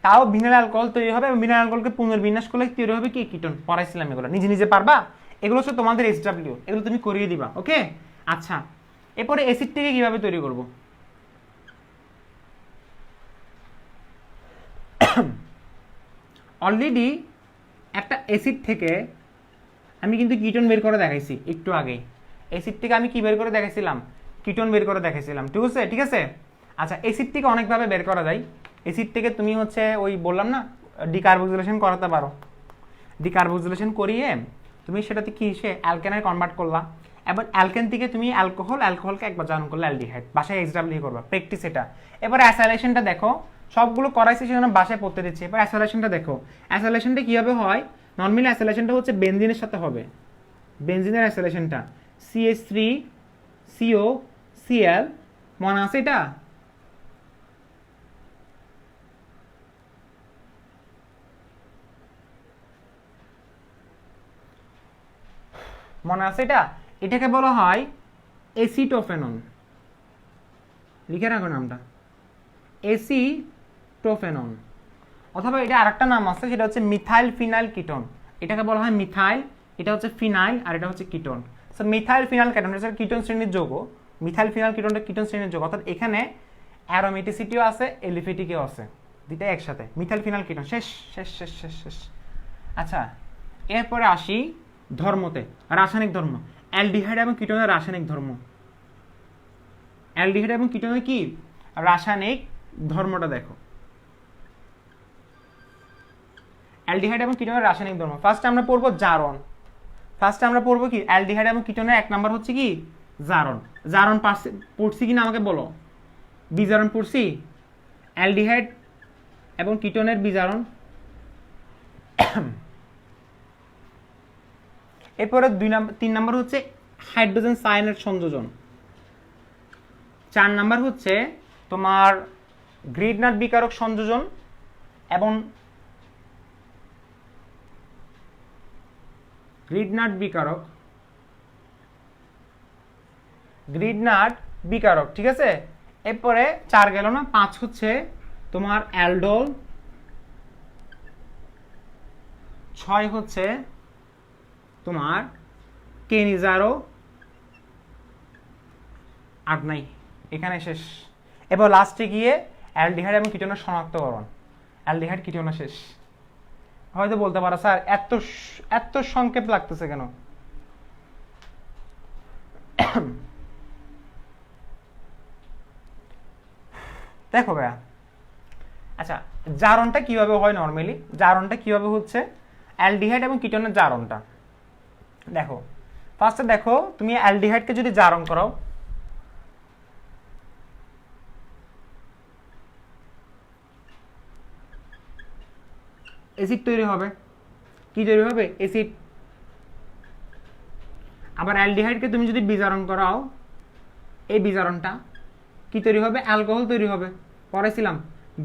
A: তাও ভিনাইল অ্যালকোহল তৈরি হবে এবং ভিনাইল অ্যালকোহলকে পুনর্বিন্যাস করলে তৈরি হবে কি? কিটোন। পড়াইছিলাম এগুলো, নিজে নিজে পারবা? এগুলো হচ্ছে তোমাদের এসডব্লিউ, এগুলো তুমি করিয়ে দিবা। ওকে আচ্ছা, এরপরে অ্যাসিড থেকে কিভাবে তৈরি করব? অলরেডি একটা অ্যাসিড থেকে আমি কিন্তু কিটোন বের করে দেখাইছি একটু আগে। অ্যাসিড থেকে আমি কি বের করে দেখাইছিলাম? কিটোন বের করে দেখাইছিলাম। ঠিক আছে, ঠিক আছে। আচ্ছা অ্যাসিড থেকে অনেকভাবে বের করা যায়। অ্যাসিড থেকে তুমি হচ্ছে ওই বললাম না ডিকার্বক্সিলেশন করাতে পারো। ডিকার্বক্সিলেশন করিয়ে তুমি সেটাতে কি সে অ্যালকেনে কনভার্ট করলা, এবং অ্যালকেন থেকে তুমি অ্যালকোহলকে একবার জারণ করলে অ্যালডিহাইড। বাসায় এক্সডব্লিউ করবা, প্র্যাকটিস এটা। এবার অ্যাসাইলেশনটা দেখো, সবগুলো করাইছি সেজন্য বাসায় পড়তে দিচ্ছি। এবার অ্যাসাইলেশনটা দেখো, অ্যাসাইলেশনটা কিভাবে হয়? নর্মালি অ্যাসাইলেশনটা হচ্ছে বেনজিনের সাথে হবে। বেনজিনের অ্যাসাইলেশনটা CH3COCl, মনে আছে এটা? মনে আছে এটা? এটাকে বলা হয় এসিটোফেনন। লিখে রাখো নামটা, এসিটোফেনন। অথবা এটা আরেকটা নাম আছে, সেটা হচ্ছে মিথাইল ফিনাইল কিটোন। এটাকে বলা হয় মিথাইল, এটা হচ্ছে ফিনাইল, আর এটা হচ্ছে ketone. So methyl phenyl ketone এটা কিটোন শ্রেণীর যৌগ। মিথাইল ফিনাইল কিটোনটা কিটোন শ্রেণীর যৌগ, অর্থাৎ এখানে অ্যারোমেটিসিটিও আছে, এলিফেটিকও আছে, দুইটাই একসাথে। Methyl phenyl ketone. শেষ শেষ শেষ শেষ শেষ। আচ্ছা এরপরে আসি ধর্মতে, রাসায়নিক ধর্ম। অ্যালডিহাইড এবং কিটোনের রাসায়নিক ধর্ম। অ্যালডিহাইড এবং কিটোনের কি রাসায়নিক ধর্মটা দেখো। অ্যালডিহাইড এবং কিটোনের রাসায়নিক ধর্ম ফার্স্ট আমরা পড়বো জারণ। ফার্স্টে আমরা পড়বো কি? অ্যালডিহাইড এবং কিটোনের এক নাম্বার হচ্ছে কি? জারণ। জারণ পড়ছি কিনা আমাকে বলো। বিজারণ পড়ছি? অ্যালডিহাইড এবং কিটোনের বিজারণ। এরপরে 3 নাম্বার হচ্ছে হাইড্রোজেন সায়ানাইড সংযোজন। 4 নাম্বার হচ্ছে তোমার গ্রিডনাট বিকারক সংযোজন এবং গ্রিডনাট বিকারক। ঠিক আছে, এরপরে 4 গেল না, 5 হচ্ছে তোমার অ্যালডোল, 6 হচ্ছে তোমার কেনিজারো, 8 নাই, এখানে শেষ। এবার লাস্টে গিয়ে অ্যালডিহাইড এবং কিটোনের শনাক্তকরণ। অ্যালডিহাইড কিটোনা শেষ। হয়তো বলতে পারো স্যার এত সংক্ষেপ লাগতেছে কেন? দেখো ভাইয়া, আচ্ছা জারণটা কিভাবে হয় নর্মালি, জারণটা কিভাবে হচ্ছে অ্যালডিহাইড এবং কিটোনের জারণটা দেখো। ফার্স্টে দেখো তুমি অ্যালডিহাইডকে যদি জারণ করো, অ্যাসিড তৈরি হবে। কি তৈরি হবে? অ্যাসিড। আবার অ্যালডিহাইডকে তুমি যদি বিজারণ করাও, এই বিজারণটা কি তৈরি হবে? অ্যালকোহল তৈরি হবে। পড়াইছিলাম,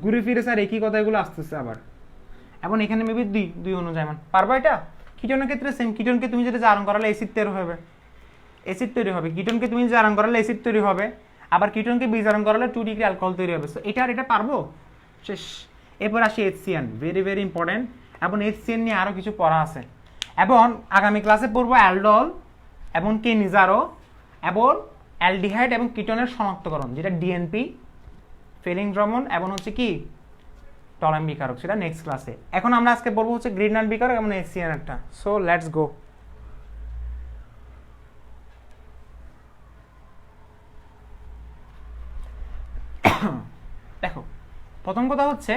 A: ঘুরে ফিরে স্যার একই কথা এগুলো আসতেছে আবার। এবং এখানে মেবি দুই অণু যেমন পারবা এটা। কিটোনের ক্ষেত্রে সেম, কিটোনকে তুমি যদি জারণ করালে অ্যাসিড তৈরি হবে, অ্যাসিড তৈরি হবে। কিটোনকে তুমি জারণ করালে অ্যাসিড তৈরি হবে, আবার কিটোনকে বিজারণ করালে 2 ডিগ্রি অ্যালকোহল তৈরি হবে। সো এটা আর এটা পারবো, শেষ। এরপর আসি HCN, ভেরি ভেরি ইম্পর্টেন্ট। এবং HCN নিয়ে আরও কিছু পড়া আছে, এবং আগামী ক্লাসে পড়বো অ্যালডল এবং কেনিজারো এবং অ্যালডিহাইড এবং কিটোনের শনাক্তকরণ, যেটা ডিএনপি, ফেলিং দ্রবণ এবং হচ্ছে কি টলাম বিকারক, সেটা নেক্সট ক্লাসে। এখন আমরা আজকে বলবো হচ্ছে গ্রিনল্যান্ড বিকারক এবং HCN একটা। So let's go. দেখো প্রথম কথা হচ্ছে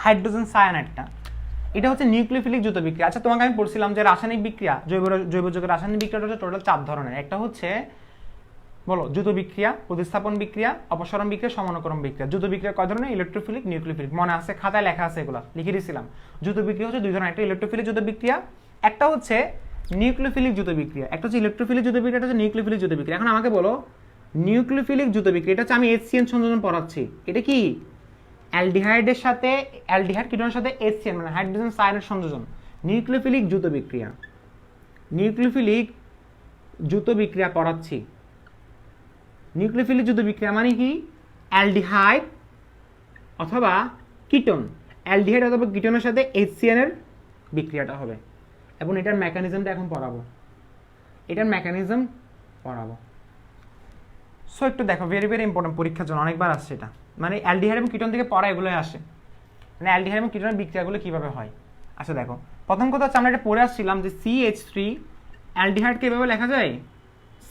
A: হাইড্রোজেন সায়ানাইডটা, এটা হচ্ছে নিউক্লিওফিলিক যৌথ বিক্রিয়া। আচ্ছা তোমাকে আমি পড়ছিলাম যে রাসায়নিক বিক্রিয়া, জৈব যৌগের রাসায়নিক বিক্রিয়াটা হচ্ছে টোটাল 4 ধরনের। একটা হচ্ছে বলো যৌথ বিক্রিয়া, প্রতিস্থাপন বিক্রিয়া, অপসারণ বিক্রিয়া, সমানুকরণ বিক্রিয়া। যৌথ বিক্রিয়া কয় ধরনের? Electrophilic, nucleophilic. মনে আছে, খাতায় লেখা আছে, এগুলো লিখে দিয়েছিলাম। যৌথ বিক্রিয়া হচ্ছে 2 ধরনের, একটা ইলেকট্রোফিলিক যৌথ বিক্রিয়া, একটা হচ্ছে নিউক্লিওফিলিক যৌথ বিক্রিয়া। একটা হচ্ছে ইলেকট্রোফিলিক যৌথ বিক্রিয়া, একটা হচ্ছে নিউক্লিওফিলিক যৌথ বিক্রিয়া। এখন আমাকে বলো নিউক্লিওফিলিক যৌথ বিক্রিয়া, এটা হচ্ছে আমি HCN সংযোজন পড়াচ্ছি। এটা কি? অ্যালডিহাইডের সাথে অ্যালডিহাইড কিটোনের সাথে HCN মানে হাইড্রোজেন সায়ানাইড সংযোজন, নিউক্লিওফিলিক যৌথ বিক্রিয়া। নিউক্লিওফিলিক যৌথ বিক্রিয়া পড়াচ্ছি। নিউক্লিওফিলিক যৌথ বিক্রিয়া মানে কি? অ্যালডিহাইড অথবা কিটোন, অ্যালডিহাইড অথবা কিটোনের সাথে HCN এর বিক্রিয়াটা হবে। এবং এটার মেকানিজমটা এখন পড়াবো, এটার মেকানিজম পড়াবো। সো একটু দেখো, ভেরি ভেরি ইম্পর্টেন্ট, পরীক্ষার জন্য অনেকবার আসছে এটা। মানে অ্যালডিহাইড এবং কিটোন থেকে পড়া এগুলোই আসে, মানে অ্যালডিহাইড এবং কিটোনের বিক্রিয়াগুলো কিভাবে হয়। আচ্ছা দেখো, প্রথম কথা হচ্ছে আমরা এটা পড়ে আসছিলাম যে CH3 অ্যালডিহাইডকে এভাবে লেখা যায়,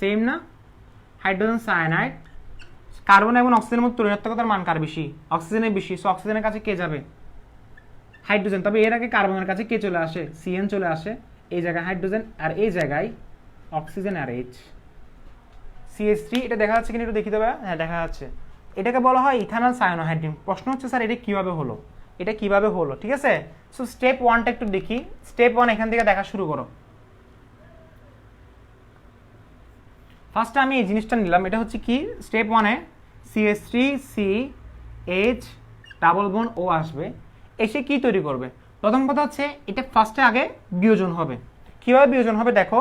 A: সেম না? হাইড্রোজেন সায়ানাইড, কার্বন এবং অক্সিজেনের মধ্যে ঋণাত্মকতার মান কার বেশি? অক্সিজেনের বেশি। সো অক্সিজেনের কাছে কে যাবে? হাইড্রোজেন। তবে এর আগে কার্বনের কাছে কে চলে আসে? CN চলে আসে। এই জায়গায় হাইড্রোজেন আর এই জায়গায় অক্সিজেন আর H। CH3 এটা দেখা যাচ্ছে কিনা একটু দেখি দেবে? হ্যাঁ দেখা যাচ্ছে। এটাকে বলা হয় ইথানল সায়ানোহাইড্রিন। প্রশ্ন হচ্ছে স্যার এটা কিভাবে হলো, এটা কিভাবে হলো, ঠিক আছে? সো স্টেপ 1টা একটু দেখি। স্টেপ 1 এখান থেকে দেখা শুরু করো। ফার্স্টে আমি এই জিনিসটা নিলাম, এটা হচ্ছে কি স্টেপ 1-এ CH3CH ডাবল বন্ড O আসবে, এসে কি তৈরি করবে? প্রথম কথা হচ্ছে এটা ফার্স্টে আগে বিয়োজন হবে। কিভাবে বিয়োজন হবে দেখো,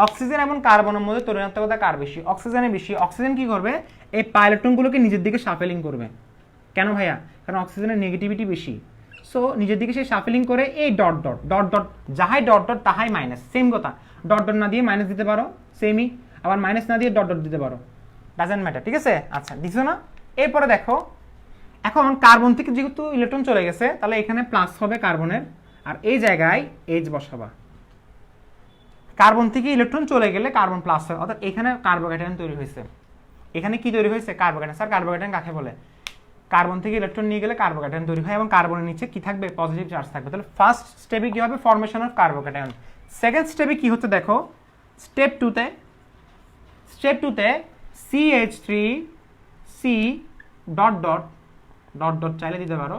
A: অক্সিজেন এবং কার্বনের মধ্যে ঋণাত্মকতা কার বেশি? অক্সিজেনের বেশি। অক্সিজেন কি করবে? এই পাইলেটনগুলোকে নিজের দিকে শাফেলিং করবে। কেন ভাইয়া? কারণ অক্সিজেনের নেগেটিভিটি বেশি। সো নিজের দিকে সে শাফেলিং করে এই ডট ডট ডট ডট, যাহাই ডট ডট তাহাই মাইনাস। সেম কথা, ডট ডট না দিয়ে মাইনাস দিতে পারো, সেমই। আবার মাইনাস না দিয়ে ডট ডট দিতে পারো, ডাজেন্ট ম্যাটার, ঠিক আছে? আচ্ছা দিছো না? এরপরে দেখো, এখন কার্বন থেকে যেহেতু ইলেকট্রন চলে গেছে, তাহলে এখানে প্লাস হবে কার্বনের, আর এই জায়গায় H বসাবা। কার্বন থেকে ইলেকট্রন চলে গেলে কার্বন প্লাস হয়, অর্থাৎ এখানে কার্বোক্যাটায়ন তৈরি হয়েছে। এখানে কি তৈরি হয়েছে? কার্বোক্যাটায়ন। স্যার কার্বোক্যাটায়ন কাকে বলে? কার্বন থেকে ইলেকট্রন নিয়ে গেলে কার্বোক্যাটায়ন তৈরি হয় এবং কার্বনের নিচে কি থাকবে? পজিটিভ চার্জ থাকবে। তাহলে ফার্স্ট স্টেপে কি হবে? Formation of carbocation. সেকেন্ড স্টেপে কি হচ্ছে দেখো, স্টেপ 2-তে CH3C dot dot dot dot চাইলে দিতে পারো,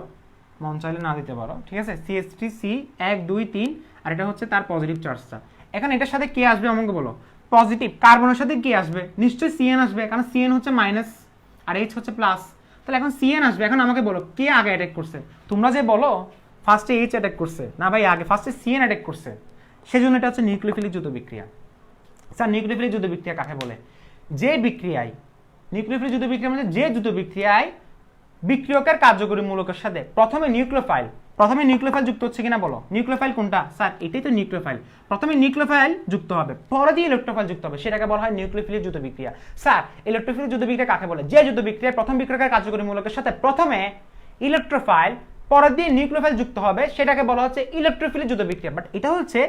A: মন চাইলে না দিতে পারো, ঠিক আছে? CH3C 1 2 3, আর এটা হচ্ছে তার পজিটিভ চার্জটা। এখন এটার সাথে কে আসবে আমাকে বলো? পজিটিভ। কার্বনের সাথে কে আসবে? নিশ্চয়ই CN আসবে, কারণ CN হচ্ছে মাইনাস আর H হচ্ছে প্লাস। তাহলে এখন CN আসবে। এখন আমাকে বলো কে আগে অ্যাটাক করছে? তোমরা যে বলো ফার্স্টে H অ্যাটাক করছে, না ভাই আগে ফার্স্টে CN অ্যাটাক করছে। সেজন্য এটা হচ্ছে নিউক্লিওফিলিক যৌথ বিক্রিয়া। স্যার নিউক্লিওফিলিক যৌথ বিক্রিয়া কাকে বলে? যে বিক্রিয়ায়, নিউক্লিওফিলিক যৌথ বিক্রিয়া মানে যে যৌথ বিক্রিয়ায় বিক্রিয়কের কার্যকরী মূলকের সাথে প্রথমে নিউক্লিওফাইল যুক্ত হচ্ছে কিনা বলো। নিউক্লিওফাইল কোনটা? স্যার এটাই তো নিউক্লিওফাইল। প্রথমে নিউক্লিওফাইল যুক্ত হবে, পরে দিয়ে ইলেকট্রোফাইল যুক্ত হবে, সেটাকে বলা হয় নিউক্লিওফিলিক যৌথ বিক্রিয়া। স্যার ইলেকট্রোফিলিক যৌথ বিক্রিয়া কাকে বলে? যে যৌথ বিক্রিয়ায় প্রথম বিক্রিয়কের কার্যকরী মূলকের সাথে প্রথমে ইলেকট্রোফাইল, পরে দিয়ে নিউক্লিওফাইল যুক্ত হবে, সেটাকে বলা হচ্ছে ইলেকট্রোফিলিক যৌথ বিক্রিয়া। বাট এটা হচ্ছে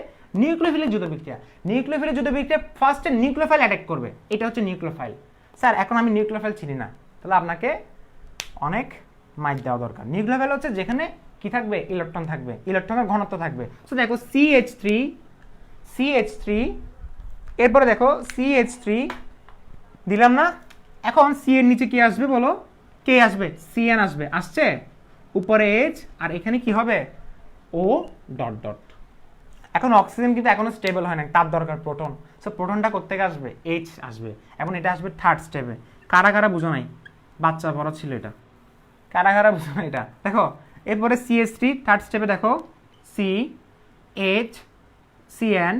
A: নিউক্লিওফিলিক যৌথ বিক্রিয়া। নিউক্লিওফিলিক যৌথ বিক্রিয়া ফার্স্টে নিউক্লিওফাইল অ্যাটাক করবে, এটা হচ্ছে নিউক্লিওফাইল। স্যার এখন আমি নিউক্লিওফাইল চিনি না, তাহলে আপনাকে অনেক মাইট দেওয়া দরকার। নিউক্লিওফাইল হচ্ছে যেখানে কি থাকবে, ইলেকট্রন থাকবে, ইলেকট্রনের ঘনত্ব থাকবে। সো দেখো CH3 এরপরে দেখো CH3 দিলাম না, এখন সি এর নিচে কি আসবে বলো, কে আসবে, CN আসবে, আসছে, উপরে H আর এখানে কি হবে O ডট ডট। এখন অক্সিজেন কিন্তু এখনো স্টেবল হয় না, তার দরকার প্রোটন। সো প্রোটনটা কোত্থেকে আসবে, H আসবে, এবং এটা আসবে থার্ড স্টেপে। কারা কারা বুঝো নাই, বাচ্চা বড় ছিল এটা, কারা কারা বুঝো না এটা দেখো। এরপরে CH3 থার্ড স্টেপে দেখো CN,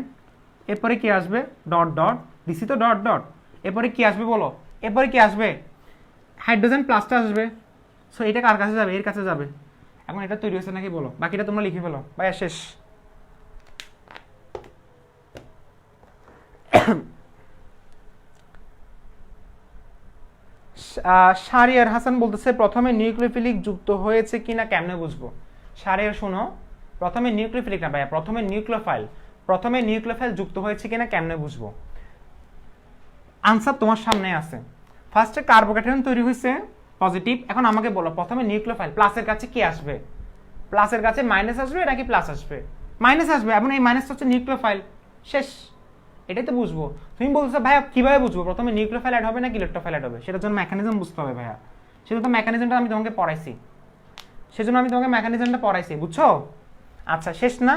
A: এরপরে কি আসবে ডট ডট, দিছি তো ডট ডট, এরপরে কি আসবে বলো, এরপরে কি আসবে, হাইড্রোজেন প্লাসটা আসবে। সো এটা কার কাছে যাবে, এর কাছে যাবে। এখন এটা তৈরি হয়েছে নাকি বলো, বাকিটা তোমরা লিখে ফেলো, ভাইয়া শেষ। শাহরিয়ার হাসান বলতেছে প্রথমে নিউক্লিওফিলিক যুক্ত হয়েছে কিনা কেমনে বুঝবো। শাহরিয়ার শোনো, প্রথমে নিউক্লিওফিলিক না ভাইয়া, প্রথমে নিউক্লিওফাইল যুক্ত হয়েছে কিনা কেমনে বুঝবো। আনসার তোমার সামনে আছে। ফার্স্টে কার্বোক্যাটায়ন তৈরি হয়েছে পজিটিভ, এখন আমাকে বলো প্রথমে নিউক্লিওফাইল প্লাসের কাছে কি আসবে, প্লাসের কাছে মাইনাস আসবে নাকি প্লাস আসবে, মাইনাস আসবে, এবং এই মাইনাসটা হচ্ছে নিউক্লিওফাইল, শেষ। এটাই তো বুঝবো। তুমি বলছো ভাইয়া কিভাবে বুঝবো প্রথমে নিউক্লিওফাইল অ্যাড হবে নাকি ইলেকট্রোফাইল অ্যাড হবে, সেটার জন্য মেকানিজম বুঝতে হবে ভাইয়া। সেটা তো মেকানিজমটা আমি তোমাকে পড়াইছি, সেজন্য আমি তোমাকে মেকানিজমটা পড়াইছি, বুঝছো। আচ্ছা শেষ না,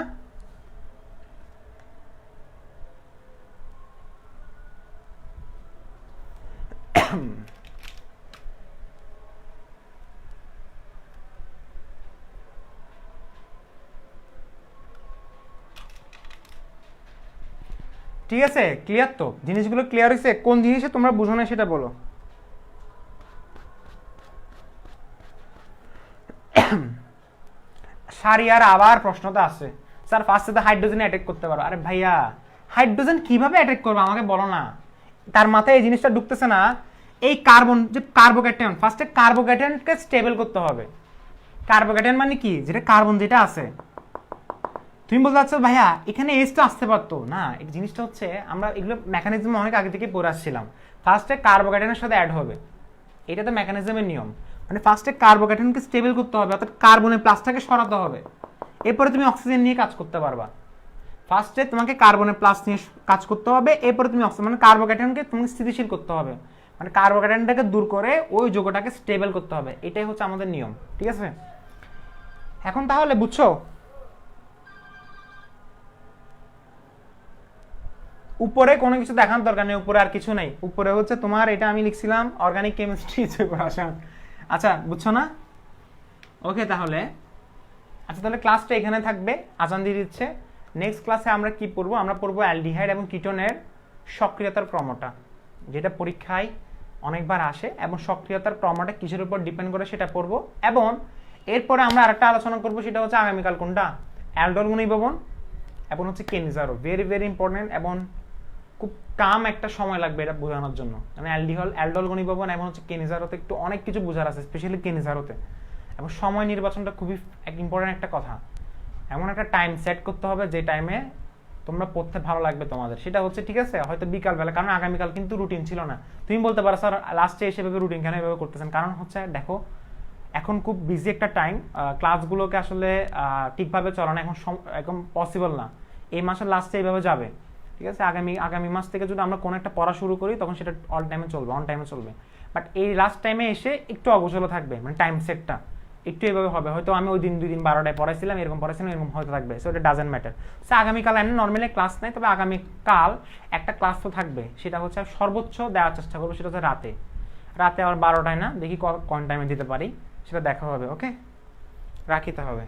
A: ঠিক আছে, ক্লিয়ার তো, জিনিসগুলো ক্লিয়ার হয়েছে, কোন জিনিসে তোমরা বুঝো না সেটা বলো। সারিয়ার আবার প্রশ্নটা আছে, স্যার ফার্স্টে তো হাইড্রোজেন অ্যাটাক করতে পারো। আরে ভাইয়া হাইড্রোজেন কিভাবে অ্যাটাক করবে আমাকে বলো না, তার মাথায় এই জিনিসটা ঢুকতেছে না। এই কার্বন যে কার্বোক্যাটায়ন, ফার্স্টে কার্বোক্যাটায়নকে স্টেবল করতে হবে। কার্বোক্যাটায়ন মানে কি, যেটা কার্বন যেটা আছে। তুমি বলতে চাচ্ছ ভাইয়া এখানে এসটা আসতে পারতো না, এই জিনিসটা হচ্ছে আমরা এগুলো মেকানিজম অনেক আগে থেকে পড়ে আসছিলাম। ফার্স্টে কার্বোক্যাটায়নের সাথে অ্যাড হবে, এটা তো মেকানিজমের নিয়ম। মানে ফার্স্টে কার্বোক্যাটায়নকে স্টেবল করতে হবে, অর্থাৎ কার্বনের প্লাসটাকে সরাতে হবে, এরপরে তুমি অক্সিজেন নিয়ে কাজ করতে পারবা। ফার্স্টে তোমাকে কার্বনের প্লাস নিয়ে কাজ করতে হবে, এরপরে তুমি অক্সিজেন মানে কার্বোক্যাটায়নকে তোমাকে স্থিতিশীল করতে হবে, মানে কার্বোক্যাটায়নটাকে দূর করে ওই যৌগটাকে স্টেবল করতে হবে, এটাই হচ্ছে আমাদের নিয়ম, ঠিক আছে। এখন তাহলে বুঝছো, উপরে কোনো কিছু দেখানোর দরকার নেই, উপরে আর কিছু নেই, উপরে হচ্ছে তোমার এটা আমি লিখছিলাম অর্গানিক কেমিস্ট্রি। আচ্ছা বুঝছো না, ওকে তাহলে। আচ্ছা তাহলে ক্লাসটা এখানে থাকবে, আজান দিয়ে দিচ্ছে। নেক্সট ক্লাসে আমরা কি পড়বো, আমরা পড়বো অ্যালডিহাইড এবং কিটোনের সক্রিয়তার ক্রমটা, যেটা পরীক্ষায় অনেকবার আসে, এবং সক্রিয়তার ক্রমটা কিসের উপর ডিপেন্ড করে সেটা পড়বো। এবং এরপরে আমরা আরেকটা আলোচনা করবো, সেটা হচ্ছে আগামীকাল কোনটা, অ্যালডোল ঘনীভবন এবং হচ্ছে কেনিজারো, ভেরি ভেরি ইম্পর্টেন্ট, এবং খুব কাম একটা সময় লাগবে এটা বোঝানোর জন্য। মানে অ্যালডোল ঘনীভবন এবং হচ্ছে কেনিজারোতে একটু অনেক কিছু বোঝার আছে, স্পেশালি কেনিজারোতে। এবং সময় নির্বাচনটা খুবই ইম্পর্টেন্ট একটা কথা, এমন একটা টাইম সেট করতে হবে যে টাইমে তোমরা পড়তে ভালো লাগবে তোমাদের, সেটা হচ্ছে ঠিক আছে হয়তো বিকালবেলা, কারণ আগামীকাল কিন্তু রুটিন ছিল না। তুমি বলতে পারো স্যার লাস্টে এসে ভেবে রুটিন কেন এভাবে করতেছেন, কারণ হচ্ছে দেখো এখন খুব বিজি একটা টাইম, ক্লাসগুলোকে আসলে ঠিকভাবে চলানো এখন পসিবল না, এই মাসের লাস্টে এইভাবে যাবে, ঠিক আছে। আগামী মাস থেকে যদি আমরা কোনো একটা পড়া শুরু করি তখন সেটা অল টাইমে চলবে, অন টাইমে চলবে। বাট এই লাস্ট টাইমে এসে একটু অগোছালো থাকবে, মানে টাইম সেটটা একটু এভাবে হবে, হয়তো আমি ওই দিন 2 দিন 12টায় পড়াইছিলাম, এরকম হয়তো থাকবে, সো এটা ডাজেন্ট ম্যাটার। সো আগামীকাল নর্মালি ক্লাস নাই, তবে আগামীকাল একটা ক্লাস তো থাকবে, সেটা হচ্ছে সর্বোচ্চ দেওয়ার চেষ্টা করবো, সেটা হচ্ছে রাতে আবার 12টায় না, দেখি কোন টাইমে দিতে পারি সেটা দেখা হবে। ওকে, রাখি তাহলে।